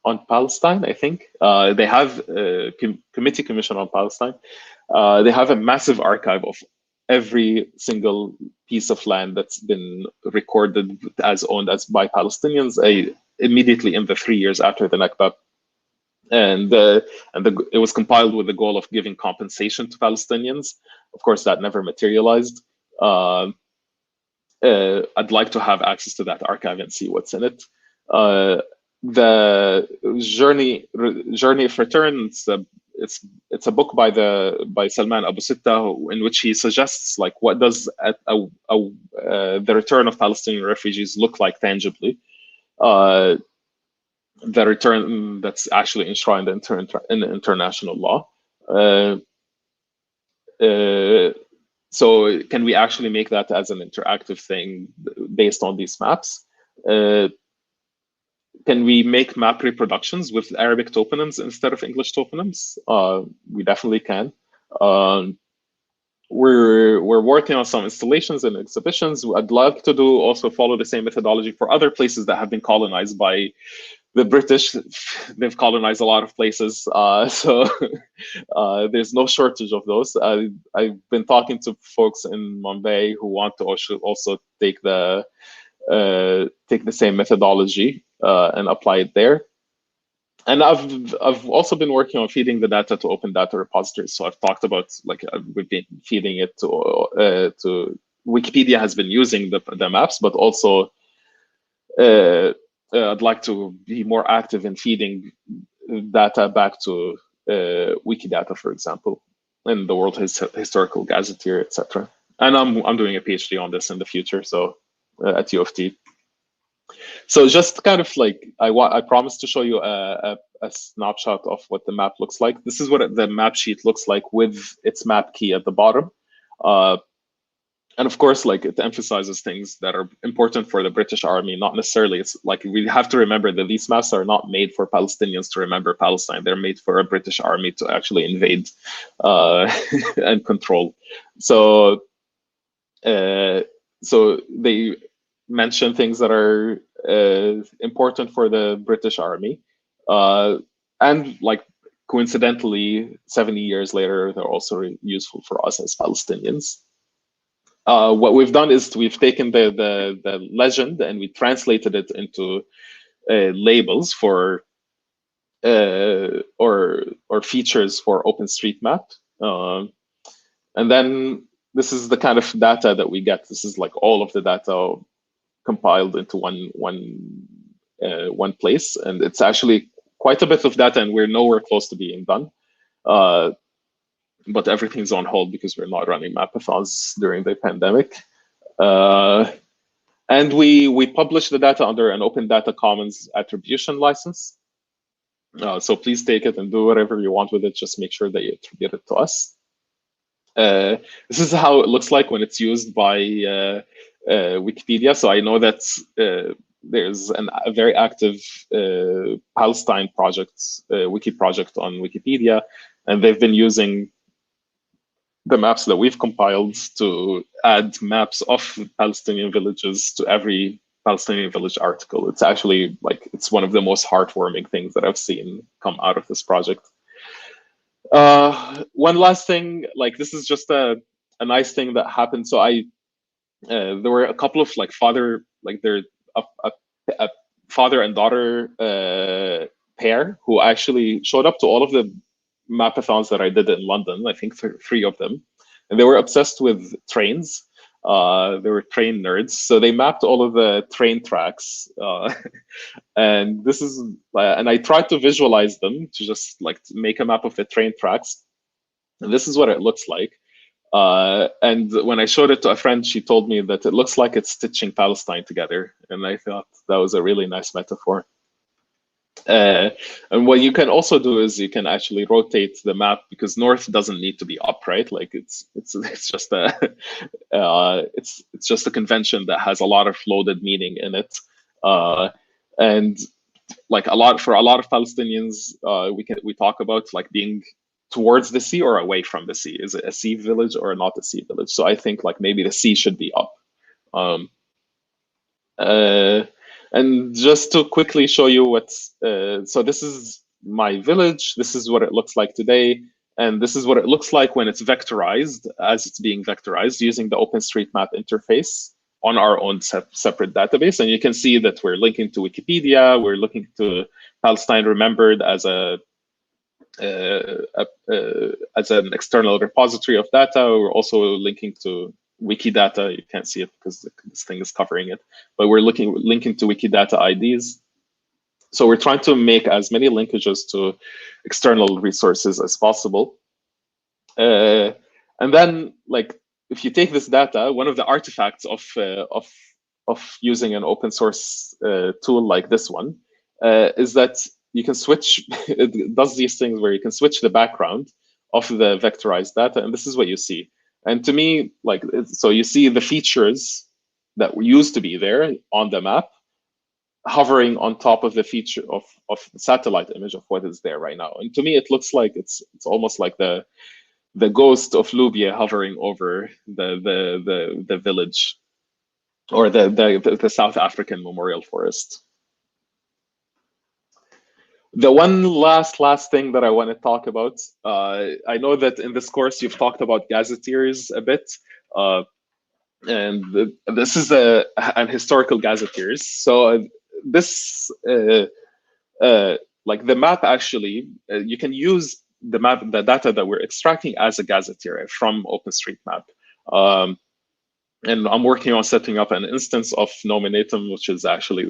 on Palestine, I think they have a Committee Commission on Palestine. They have a massive archive of every single piece of land that's been recorded as owned by Palestinians immediately in the 3 years after the Nakba. And it was compiled with the goal of giving compensation to Palestinians. Of course, that never materialized. I'd like to have access to that archive and see what's in it. The Journey of Return, it's a book by Salman Abu Sitta, in which he suggests like what does the return of Palestinian refugees look like tangibly. The return that's actually enshrined in international law. So can we actually make that as an interactive thing based on these maps? Can we make map reproductions with Arabic toponyms instead of English toponyms? We definitely can. We're working on some installations and exhibitions. I'd like to also follow the same methodology for other places that have been colonized by the British. They've colonized a lot of places, so there's no shortage of those. I've been talking to folks in Mumbai who want to also take the same methodology and apply it there. And I've also been working on feeding the data to open data repositories. So I've talked about we've been feeding it to Wikipedia has been using the maps, but also I'd like to be more active in feeding data back to Wikidata, for example, and the World Historical Gazetteer, etc. And I'm doing a PhD on this in the future, so at U of T. So just kind of like I promised to show you a snapshot of what the map looks like. This is what the map sheet looks like with its map key at the bottom. And of course, like it emphasizes things that are important for the British Army, not necessarily. It's like we have to remember that these maps are not made for Palestinians to remember Palestine. They're made for a British Army to actually invade and control. So, so they mention things that are important for the British Army, and like coincidentally, 70 years later, they're also useful for us as Palestinians. What we've done is we've taken the legend and we translated it into labels for or features for OpenStreetMap, and then this is the kind of data that we get. This is like all of the data compiled into one place, and it's actually quite a bit of data, and we're nowhere close to being done. But everything's on hold because we're not running mapathons during the pandemic. And we publish the data under an Open Data Commons attribution license. So please take it and do whatever you want with it. Just make sure that you attribute it to us. This is how it looks like when it's used by Wikipedia. So I know that there's a very active Palestine project, wiki project on Wikipedia, and they've been using the maps that we've compiled to add maps of Palestinian villages to every Palestinian village article. It's actually like, it's one of the most heartwarming things that I've seen come out of this project. One last thing, like this is just a nice thing that happened. So there were a couple of like father and daughter pair who actually showed up to all of the mapathons that I did in London, I think 3 of them, and they were obsessed with trains. They were train nerds, so they mapped all of the train tracks, and this is, and I tried to visualize them to just like make a map of the train tracks, and this is what it looks like. And when I showed it to a friend, she told me that it looks like it's stitching Palestine together, and I thought that was a really nice metaphor. And what you can also do is you can actually rotate the map, because north doesn't need to be upright. Like it's just a it's just a convention that has a lot of loaded meaning in it, and like for a lot of Palestinians, we talk about like being towards the sea or away from the sea. Is it a sea village or not a sea village? So I think like maybe the sea should be up. And just to quickly show you what's, so this is my village, this is what it looks like today, and this is what it looks like when it's vectorized, as it's being vectorized using the OpenStreetMap interface on our own separate database. And you can see that we're linking to Wikipedia, we're looking to Palestine Remembered as an external repository of data. We're also linking to Wikidata. You can't see it because this thing is covering it, but we're linking to Wikidata IDs. So we're trying to make as many linkages to external resources as possible. And then, like, if you take this data, one of the artifacts of using an open source tool like this one is that you can switch. It does these things where you can switch the background of the vectorized data, and this is what you see. And to me, like, so you see the features that used to be there on the map hovering on top of the feature of the satellite image of what is there right now. And to me, it looks like it's almost like the ghost of Lubia hovering over the village, or the South African memorial forest. The one last thing that I want to talk about, I know that in this course you've talked about Gazetteers a bit, and this is an historical Gazetteers. So this, like the map, actually, you can use the map, the data that we're extracting as a Gazetteer from OpenStreetMap. And I'm working on setting up an instance of Nominatum, which is actually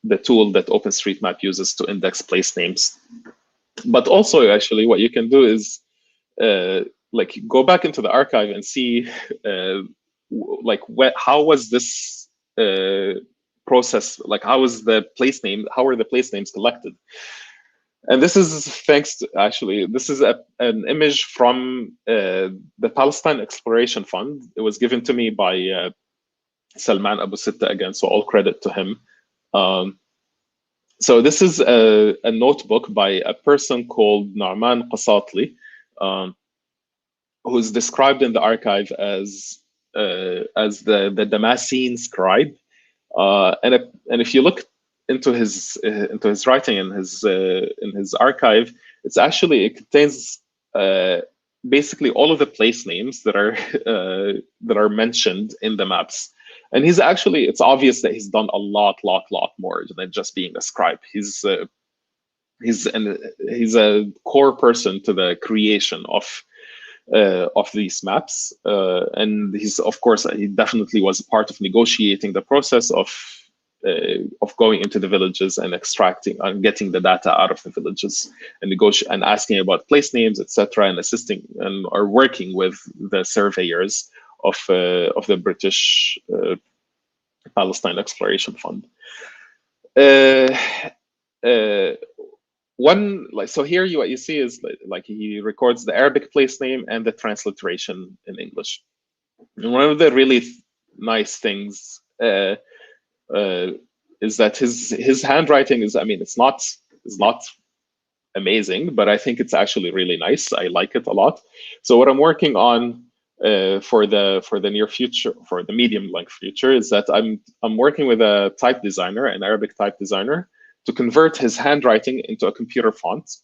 the tool that OpenStreetMap uses to index place names. But also, actually, what you can do is like go back into the archive and see like how was this process, like how was the place name, how were the place names collected? And this is thanks to, actually, this is an image from the Palestine Exploration Fund. It was given to me by Salman Abu Sitta again, so all credit to him. So this is a notebook by a person called Nomad Qasatli, who's described in the archive as the Damascene scribe. And if you look into his writing in his archive, it contains basically all of the place names that are mentioned in the maps. And he's actually, it's obvious that he's done a lot more than just being a scribe. He's a core person to the creation of these maps, and he's, of course, he definitely was a part of negotiating the process of going into the villages and extracting and getting the data out of the villages, and and asking about place names, etc., and assisting and are working with the surveyors of the British Palestine Exploration Fund. So here what you see is like he records the Arabic place name and the transliteration in English. And one of the really nice things is that his handwriting is, I mean, it's not amazing, but I think it's actually really nice. I like it a lot. So what I'm working on for the near future, for the medium-length future, is that I'm working with a type designer, an Arabic type designer, to convert his handwriting into a computer font.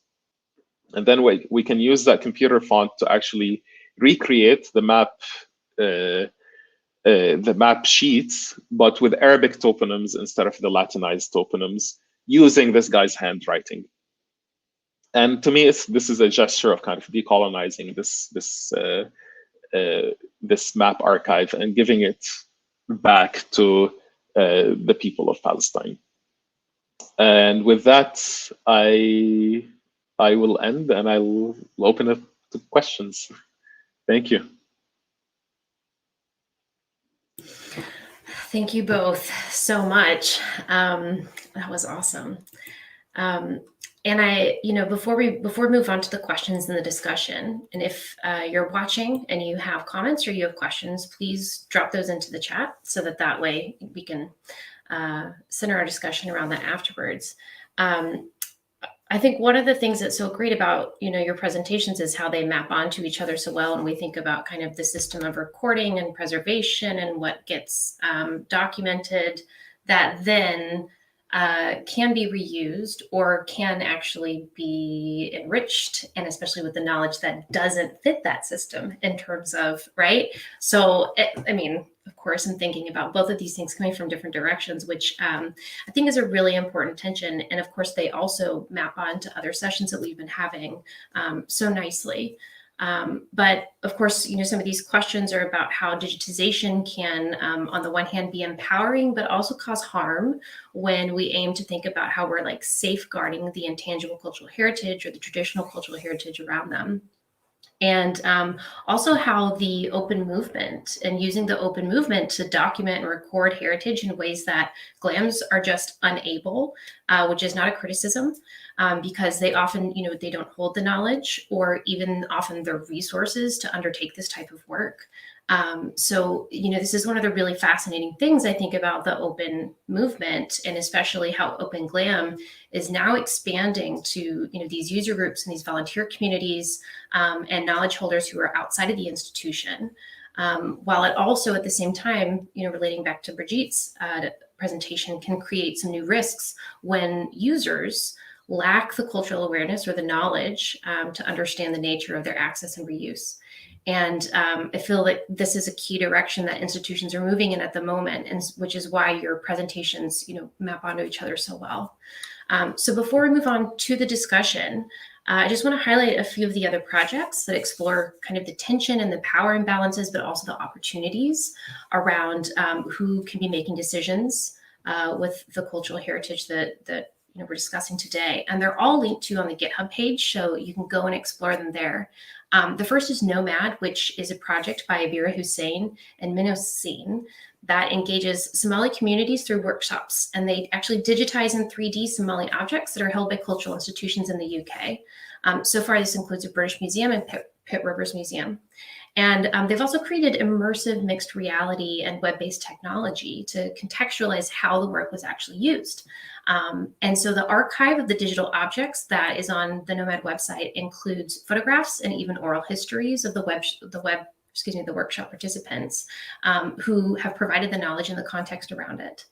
And then we can use that computer font to actually recreate the map sheets, but with Arabic toponyms instead of the Latinized toponyms, using this guy's handwriting. And to me, this is a gesture of kind of decolonizing this map archive and giving it back to the people of Palestine. And with that, I will end, and I'll open it to questions. Thank you. Thank you both so much. That was awesome. And before we move on to the questions and the discussion, and if you're watching and you have comments or you have questions, please drop those into the chat so that way we can center our discussion around that afterwards. I think one of the things that's so great about your presentations is how they map onto each other so well, and we think about kind of the system of recording and preservation and what gets documented that then can be reused or can actually be enriched, and especially with the knowledge that doesn't fit that system in terms of, right? So, I mean, of course, I'm thinking about both of these things coming from different directions, which I think is a really important tension. And of course, they also map on to other sessions that we've been having so nicely. But of course, some of these questions are about how digitization can, on the one hand, be empowering, but also cause harm when we aim to think about how we're like safeguarding the intangible cultural heritage or the traditional cultural heritage around them. And also how the open movement and using the open movement to document and record heritage in ways that GLAMs are just unable, which is not a criticism, because they often, they don't hold the knowledge or even often the resources to undertake this type of work. So, this is one of the really fascinating things I think about the open movement, and especially how Open GLAM is now expanding to, these user groups and these volunteer communities and knowledge holders who are outside of the institution. While it also at the same time, relating back to Brigitte's presentation, can create some new risks when users lack the cultural awareness or the knowledge to understand the nature of their access and reuse. And I feel that this is a key direction that institutions are moving in at the moment, and which is why your presentations, map onto each other so well. So before we move on to the discussion, I just want to highlight a few of the other projects that explore kind of the tension and the power imbalances, but also the opportunities around who can be making decisions with the cultural heritage that we're discussing today. And they're all linked to on the GitHub page, so you can go and explore them there. The first is Nomad, which is a project by Abira Hussein and Minosin that engages Somali communities through workshops. And they actually digitize in 3D Somali objects that are held by cultural institutions in the UK. So far, this includes a British museum and Pitt Rivers Museum. And they've also created immersive mixed reality and web-based technology to contextualize how the work was actually used. And so the archive of the digital objects that is on the Nomad website includes photographs and even oral histories of the workshop participants who have provided the knowledge and the context around it.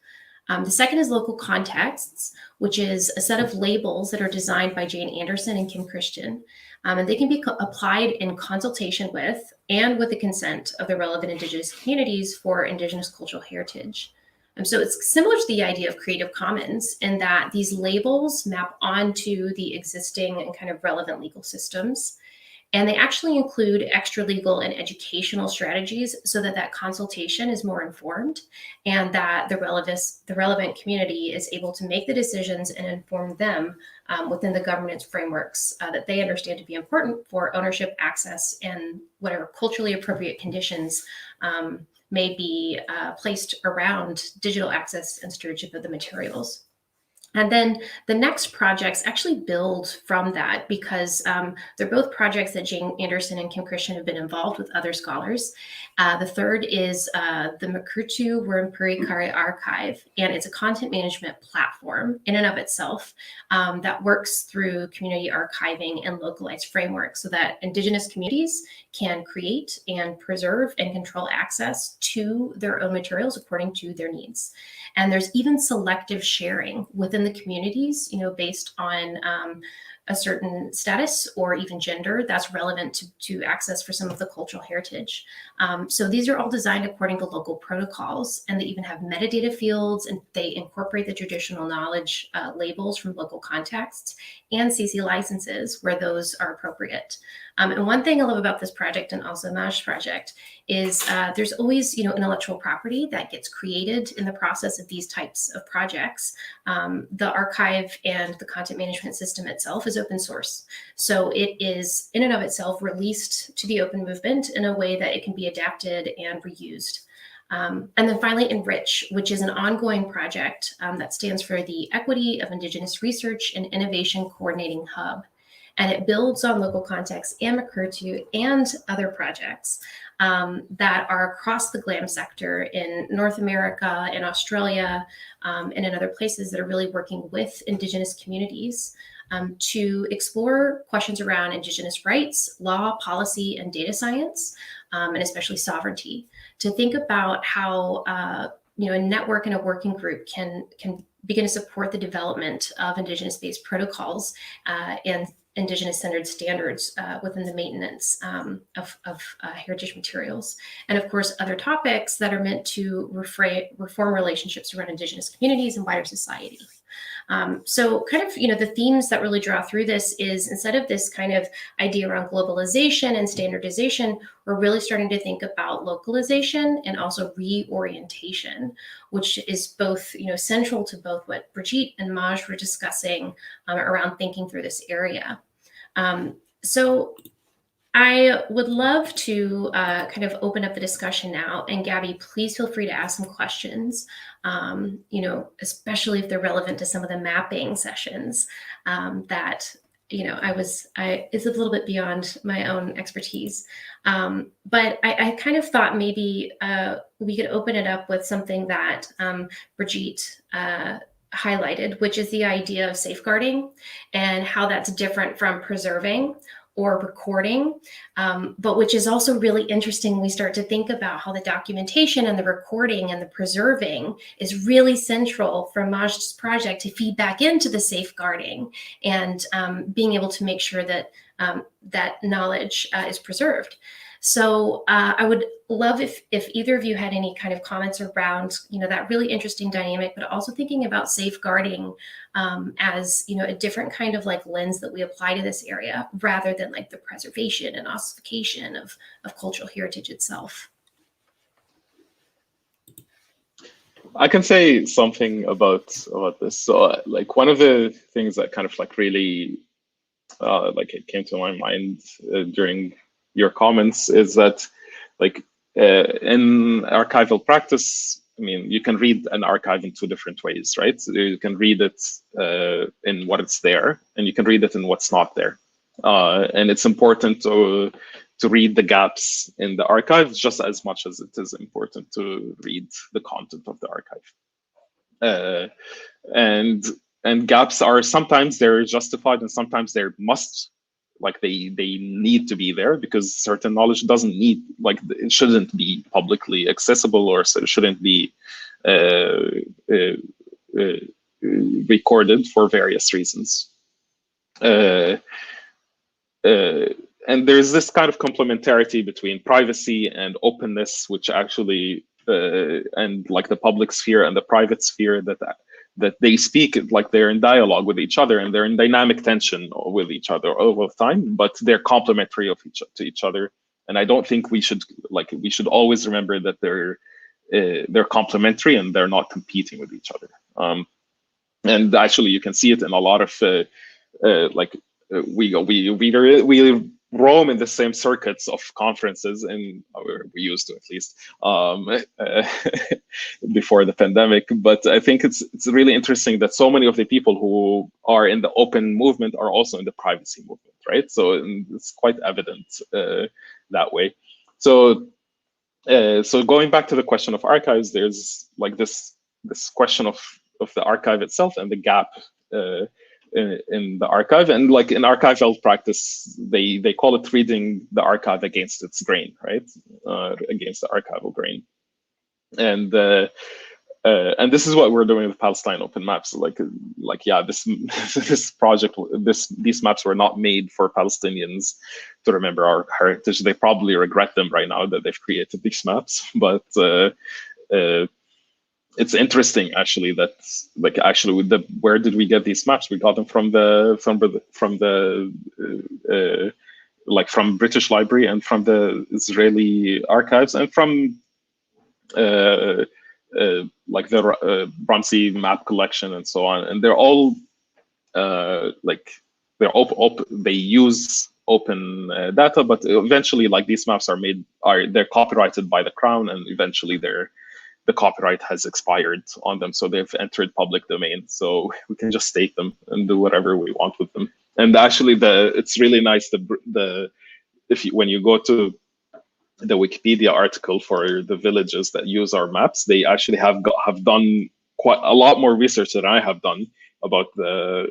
The second is Local Contexts, which is a set of labels that are designed by Jane Anderson and Kim Christian. And they can be applied in consultation with and with the consent of the relevant Indigenous communities for Indigenous cultural heritage. So it's similar to the idea of Creative Commons in that these labels map onto the existing and kind of relevant legal systems. And they actually include extra legal and educational strategies so that consultation is more informed and that the relevant community is able to make the decisions and inform them within the governance frameworks that they understand to be important for ownership, access, and whatever culturally appropriate conditions may be placed around digital access and stewardship of the materials. And then the next projects actually build from that because they're both projects that Jane Anderson and Kim Christian have been involved with other scholars. The third is the Makutu Wurundjeri Kare Archive, and it's a content management platform in and of itself that works through community archiving and localized frameworks so that Indigenous communities can create and preserve and control access to their own materials according to their needs. And there's even selective sharing within the communities, based on a certain status or even gender that's relevant to access for some of the cultural heritage. So these are all designed according to local protocols, and they even have metadata fields, and they incorporate the traditional knowledge labels from local contexts and CC licenses where those are appropriate. And one thing I love about this project, and also Majd's project, is there's always, intellectual property that gets created in the process of these types of projects. The archive and the content management system itself is open source. So it is in and of itself released to the open movement in a way that it can be adapted and reused. And then finally, Enrich, which is an ongoing project that stands for the Equity of Indigenous Research and Innovation Coordinating Hub. And it builds on local contexts and McCurtu and other projects that are across the GLAM sector in North America, in Australia, and in other places that are really working with Indigenous communities to explore questions around Indigenous rights, law, policy, and data science, and especially sovereignty, to think about how a network and a working group can begin to support the development of Indigenous-based protocols and Indigenous-centered standards within the maintenance of heritage materials. And of course, other topics that are meant to reform relationships around Indigenous communities and wider society. So kind of, the themes that really draw through this is, instead of this kind of idea around globalization and standardization, we're really starting to think about localization and also reorientation, which is both, central to both what Brigitte and Majd were discussing around thinking through this area. So I would love to kind of open up the discussion now. And Gabby, please feel free to ask some questions, especially if they're relevant to some of the mapping sessions that, it's a little bit beyond my own expertise. But I kind of thought maybe we could open it up with something that Brigitte highlighted, which is the idea of safeguarding and how that's different from preserving or recording, but which is also really interesting when we start to think about how the documentation and the recording and the preserving is really central for Majd's project to feed back into the safeguarding and being able to make sure that that knowledge is preserved. So I would love if either of you had any kind of comments around, that really interesting dynamic, but also thinking about safeguarding as, a different kind of like lens that we apply to this area, rather than like the preservation and ossification of cultural heritage itself. I can say something about this. So like one of the things that kind of like really it came to my mind during your comments is that like in archival practice, I mean, you can read an archive in two different ways, right? So you can read it in what it's there, and you can read it in what's not there. And it's important to read the gaps in the archive just as much as it is important to read the content of the archive. And gaps are sometimes they're justified and sometimes they're must. Like they need to be there because certain knowledge doesn't need, like it shouldn't be publicly accessible, or so it shouldn't be recorded for various reasons. And there's this kind of complementarity between privacy and openness, which actually, and like the public sphere and the private sphere, that they speak like they're in dialogue with each other and they're in dynamic tension with each other all the time, but they're complementary to each other. And I don't think we should always remember that they're complementary and they're not competing with each other. And actually, you can see it in a lot of we roam in the same circuits of conferences, and we used to, at least before the pandemic. But I think it's really interesting that so many of the people who are in the open movement are also in the privacy movement, right? So it's quite evident that way. So going back to the question of archives, there's like this question of the archive itself and the gap in the archive. And like in archival practice, they call it reading the archive against its grain, right? Against the archival grain. And and this is what we're doing with Palestine Open Maps. Yeah, this project, these maps were not made for Palestinians to remember our heritage. They probably regret them right now that they've created these maps. But it's interesting actually that where did we get these maps? We got them from British Library and from the Israeli archives and from like the Ramsey map collection and so on, and they're all they use open data, but eventually like these maps they're copyrighted by the Crown, and eventually the copyright has expired on them, so they've entered public domain, so we can just take them and do whatever we want with them. And actually it's really nice when you go to the Wikipedia article for the villages that use our maps, they actually have done quite a lot more research than I have done about the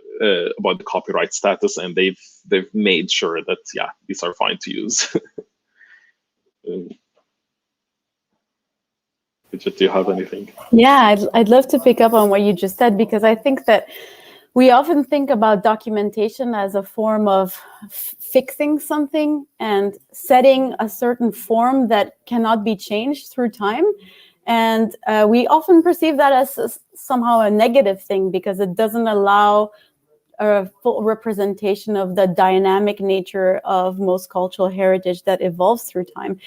copyright status, and they've made sure that these are fine to use. Brigitte, do you have anything? Yeah, I'd love to pick up on what you just said, because I think that we often think about documentation as a form of fixing something and setting a certain form that cannot be changed through time. And we often perceive that as somehow a negative thing, because it doesn't allow a full representation of the dynamic nature of most cultural heritage that evolves through time.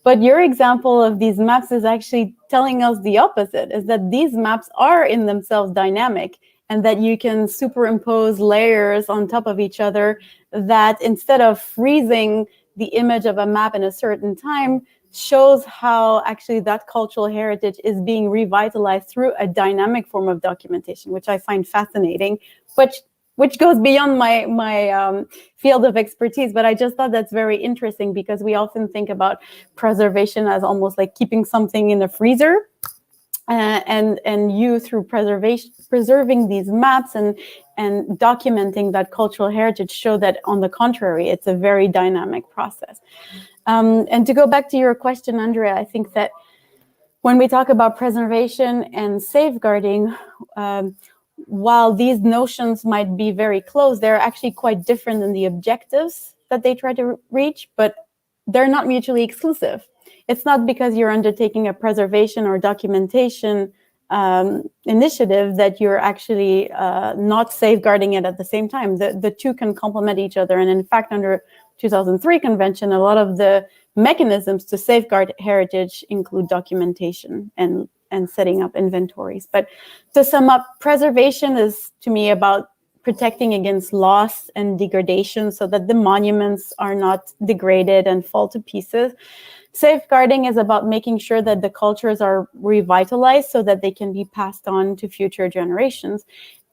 But your example of these maps is actually telling us the opposite, is that these maps are in themselves dynamic, and that you can superimpose layers on top of each other that, instead of freezing the image of a map in a certain time, shows how actually that cultural heritage is being revitalized through a dynamic form of documentation, which I find fascinating, which goes beyond my field of expertise. But I just thought that's very interesting, because we often think about preservation as almost like keeping something in a freezer. And you, through preserving these maps and documenting that cultural heritage, show that, on the contrary, it's a very dynamic process. And to go back to your question, Andrea, I think that when we talk about preservation and safeguarding, while these notions might be very close, they're actually quite different in the objectives that they try to reach, but they're not mutually exclusive. It's not because you're undertaking a preservation or documentation initiative that you're actually not safeguarding it at the same time. The two can complement each other. And in fact, under 2003 convention, a lot of the mechanisms to safeguard heritage include documentation and setting up inventories. But to sum up, preservation is, to me, about protecting against loss and degradation so that the monuments are not degraded and fall to pieces. Safeguarding is about making sure that the cultures are revitalized so that they can be passed on to future generations.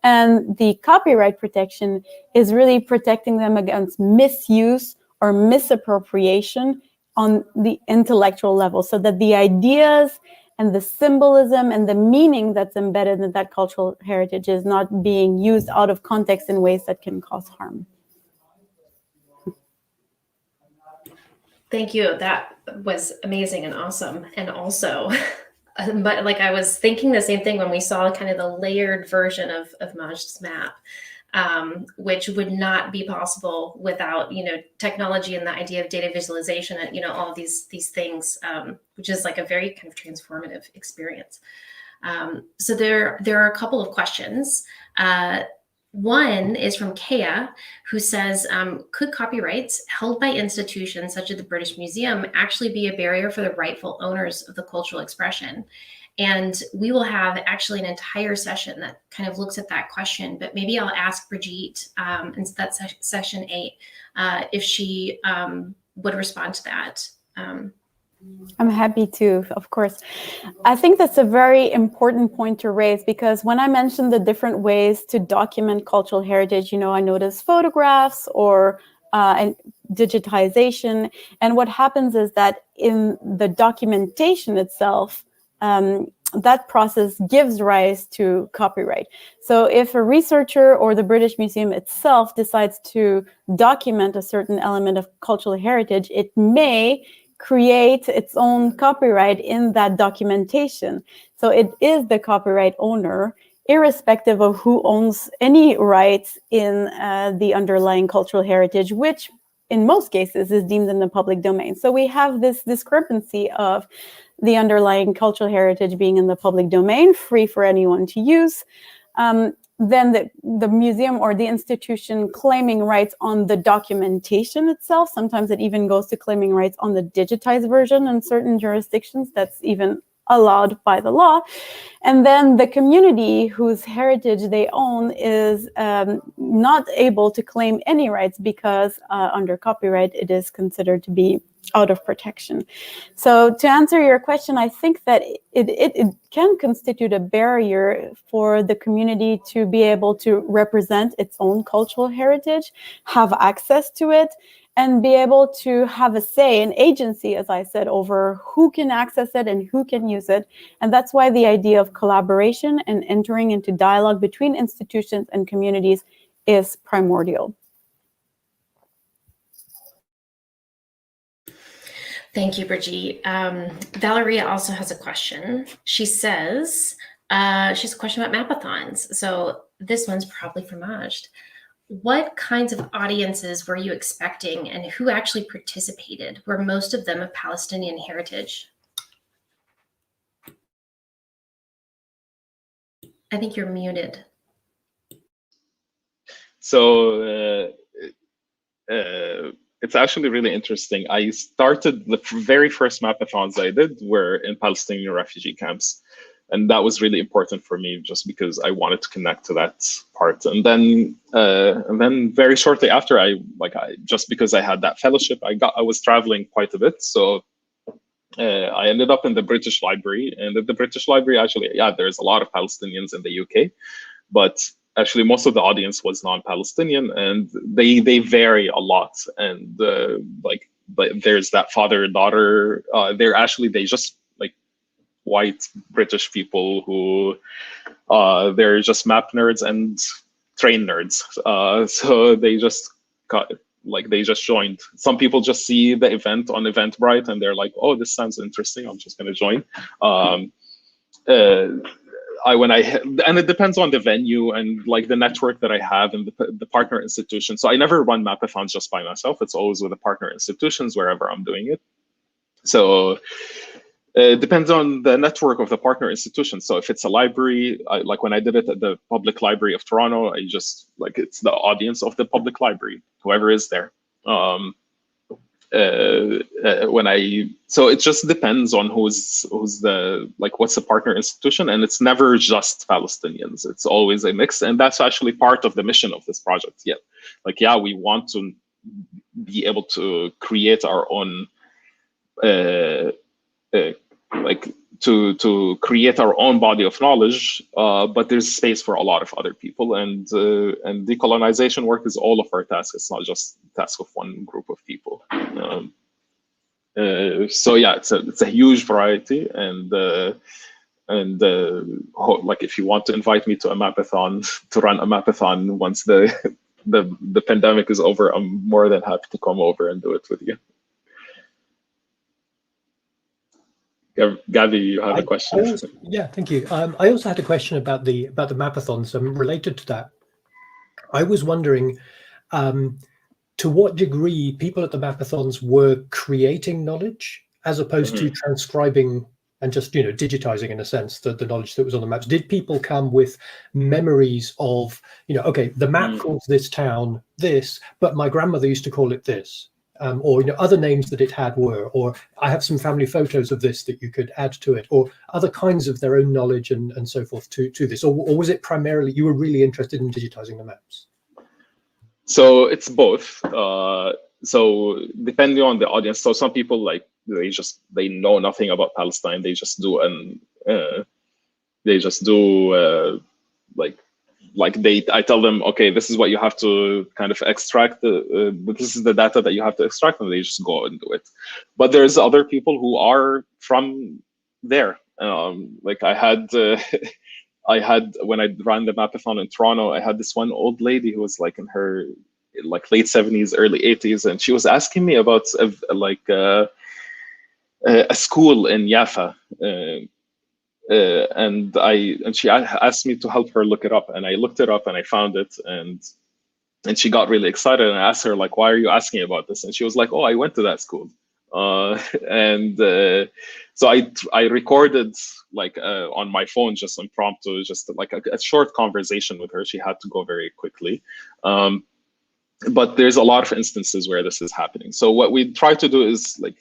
And the copyright protection is really protecting them against misuse or misappropriation on the intellectual level, so that the ideas and the symbolism and the meaning that's embedded in that cultural heritage is not being used out of context in ways that can cause harm. Thank you. That was amazing and awesome. And also, but like, I was thinking the same thing when we saw kind of the layered version of Majd's map, which would not be possible without, technology and the idea of data visualization and, all of these things, which is like a very kind of transformative experience. So there are a couple of questions. One is from Kea, who says, could copyrights held by institutions such as the British Museum actually be a barrier for the rightful owners of the cultural expression? And we will have actually an entire session that kind of looks at that question, but maybe I'll ask Brigitte, and that's session 8, if she would respond to that. I'm happy to, of course. I think that's a very important point to raise, because when I mentioned the different ways to document cultural heritage, I noticed photographs or and digitization. And what happens is that in the documentation itself, that process gives rise to copyright. So if a researcher or the British Museum itself decides to document a certain element of cultural heritage, it may create its own copyright in that documentation. So it is the copyright owner, irrespective of who owns any rights in the underlying cultural heritage, which in most cases is deemed in the public domain. So we have this discrepancy of the underlying cultural heritage being in the public domain, free for anyone to use, then the museum or the institution claiming rights on the documentation itself. Sometimes it even goes to claiming rights on the digitized version in certain jurisdictions. That's even allowed by the law. And then the community whose heritage they own is not able to claim any rights because under copyright it is considered to be out of protection. So to answer your question, I think that it can constitute a barrier for the community to be able to represent its own cultural heritage, have access to it, and be able to have a say, an agency, as I said, over who can access it and who can use it. And that's why the idea of collaboration and entering into dialogue between institutions and communities is primordial. Thank you, Brigitte. Valeria also has a question. She says, she has a question about mapathons. So this one's probably for Majd. What kinds of audiences were you expecting and who actually participated? Were most of them of Palestinian heritage? I think you're muted. So it's actually really interesting. I started, the very first mapathons I did were in Palestinian refugee camps. And that was really important for me just because I wanted to connect to that part. And then very shortly after, just because I had that fellowship, I was traveling quite a bit. So I ended up in the British Library, and at the British Library, actually, yeah, there's a lot of Palestinians in the UK, but actually most of the audience was non-Palestinian, and they vary a lot. And but there's that father-daughter. They just white British people who they're just map nerds and train nerds. So they just joined. Some people just see the event on Eventbrite and they're like, oh, this sounds interesting, I'm just going to join. And it depends on the venue and the network that I have and the partner institution. So I never run mapathons just by myself. It's always with the partner institutions wherever I'm doing it. So it depends on the network of the partner institution. So if it's a library, like when I did it at the Public Library of Toronto, I just it's the audience of the public library, whoever is there. So it just depends on who's the what's the partner institution, and it's never just Palestinians. It's always a mix, and that's actually part of the mission of this project. Yeah, we want to be able to create our own. To create our own body of knowledge, but there's space for a lot of other people, and decolonization work is all of our tasks. It's not just the task of one group of people. So yeah, it's a huge variety, and if you want to invite me to a mapathon, to run a mapathon once the pandemic is over, I'm more than happy to come over and do it with you. Gabby, you have a question? Yeah, thank you. I also had a question about the mapathons related to that. I was wondering to what degree people at the mapathons were creating knowledge as opposed to transcribing and just digitizing, in a sense, the knowledge that was on the maps. Did people come with memories of okay, the map calls this town this, but my grandmother used to call it this? Or other names that it had were, or I have some family photos of this that you could add to it, or other kinds of their own knowledge and so forth to this, or was it primarily you were really interested in digitizing the maps? So it's both. So depending on the audience, so some people they know nothing about Palestine. They just do I tell them, okay, this is what you have to kind of extract, but this is the data that you have to extract, and they just go and do it. But there's other people who are from there. I had when I ran the mapathon in Toronto, I had this one old lady who was in her late 70s, early 80s, and she was asking me about a school in Jaffa. And she asked me to help her look it up, and I looked it up and I found it, and she got really excited, and I asked her, like, why are you asking about this? And she was like, oh, I went to that school. So I recorded, like, on my phone, just impromptu, just like a short conversation with her. She had to go very quickly. But there's a lot of instances where this is happening. So what we try to do is like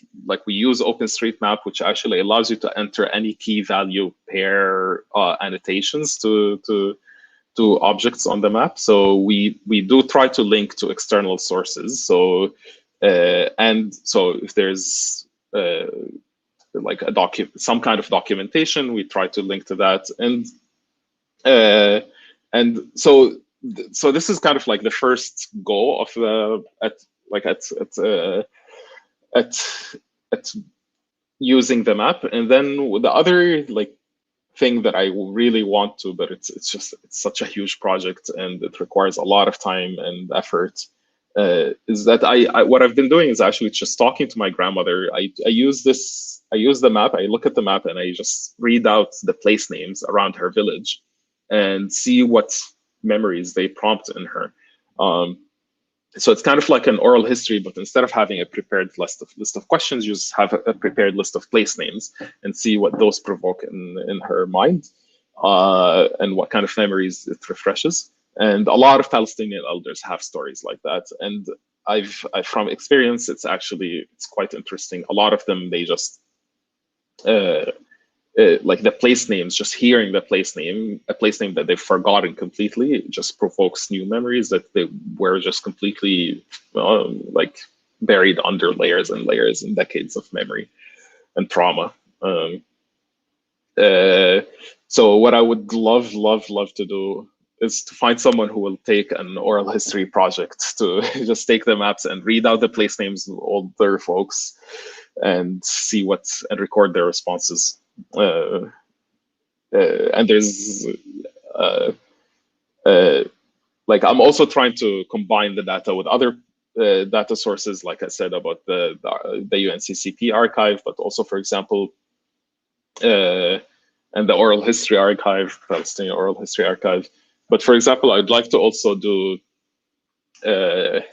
we use OpenStreetMap, which actually allows you to enter any key value pair annotations to objects on the map. So we do try to link to external sources. So and so if there's like some kind of documentation, we try to link to that. And so this is kind of like the first goal of at using the map. And then the other like thing that I really want to, but it's such a huge project and it requires a lot of time and effort, is that what I've been doing is actually just talking to my grandmother. I use the map, I look at the map and I just read out the place names around her village and see what memories they prompt in her. So it's kind of like an oral history, but instead of having a prepared list of questions, you just have a prepared list of place names and see what those provoke in her mind, and what kind of memories it refreshes. And a lot of Palestinian elders have stories like that. And I've from experience, it's quite interesting. A lot of them, they just like the place names, just hearing a place name that they've forgotten completely, it just provokes new memories that they were just completely like buried under layers and layers and decades of memory and trauma. So what I would love to do is to find someone who will take an oral history project to just take the maps and read out the place names of older folks and see and record their responses. And there's like I'm also trying to combine the data with other data sources, like I said about the UNCCP archive, but also, for example, and the oral history archive, Palestinian oral history archive. But for example, I'd like to also do to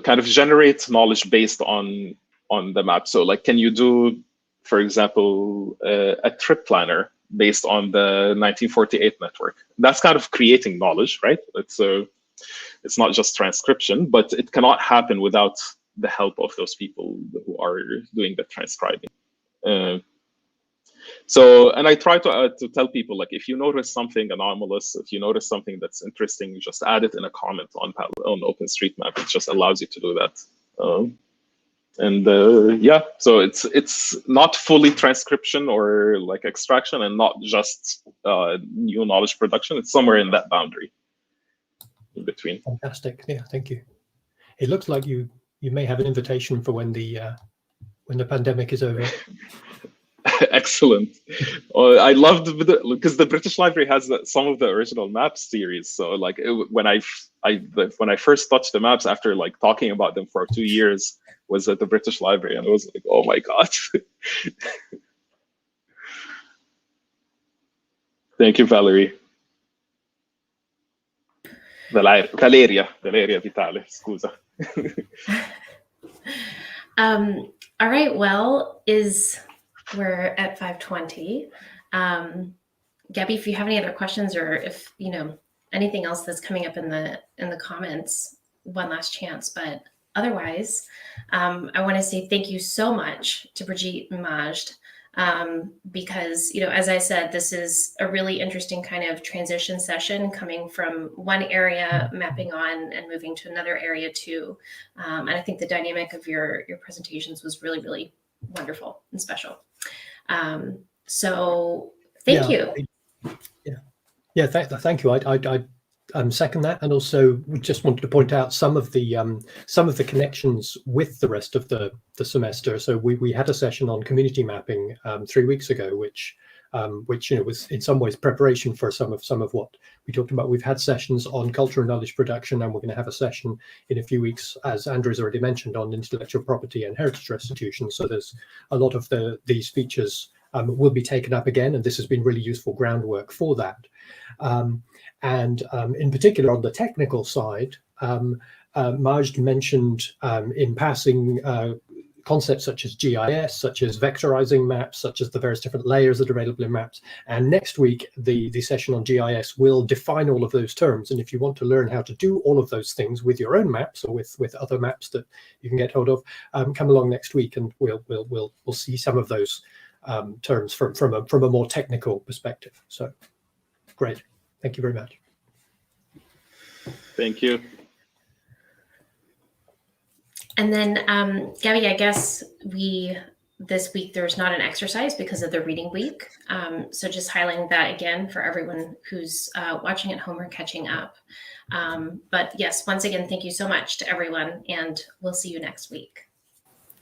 kind of generate knowledge based on the map. So like, can you do, for example, a trip planner based on the 1948 network? That's kind of creating knowledge, right? It's not just transcription, but it cannot happen without the help of those people who are doing the transcribing. And I try to tell people, like, if you notice something anomalous, if you notice something that's interesting, just add it in a comment on OpenStreetMap. It just allows you to do that. Yeah, so it's not fully transcription or like extraction, and not just new knowledge production. It's somewhere in that boundary in between. Fantastic. Yeah, thank you. It looks like you may have an invitation for when the pandemic is over. Excellent. I loved because the British Library has some of the original maps series. So like when I first touched the maps after like talking about them for 2 years was at the British Library, and it was like, oh my god. Thank you, Valerie. Valeria Vitale, scusa. All right, well, we're at 5:20. Gabby, if you have any other questions, or if anything else that's coming up in the comments, one last chance. But otherwise, I want to say thank you so much to Brigitte and Majd, because as I said, this is a really interesting kind of transition session, coming from one area, mapping on, and moving to another area too. And I think the dynamic of your presentations was really, really wonderful and special. So thank you. Yeah. Thank you. I second that, and also just wanted to point out some of the connections with the rest of the semester. So we had a session on community mapping 3 weeks ago, which which was in some ways preparation for some of what we talked about. We've had sessions on culture and knowledge production, and we're going to have a session in a few weeks, as Andrea's already mentioned, on intellectual property and heritage restitution. So there's a lot of these features will be taken up again, and this has been really useful groundwork for that. And in particular, on the technical side, Majd mentioned in passing concepts such as GIS, such as vectorizing maps, such as the various different layers that are available in maps. And next week, the session on GIS will define all of those terms. And if you want to learn how to do all of those things with your own maps or with other maps that you can get hold of, come along next week, and we'll see some of those terms from a more technical perspective. So great, thank you very much. Thank you. And then, Gabby, I guess this week there's not an exercise because of the reading week. So just highlighting that again for everyone who's watching at home or catching up. But yes, once again, thank you so much to everyone, and we'll see you next week.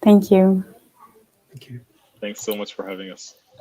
Thank you. Thank you. Thanks so much for having us.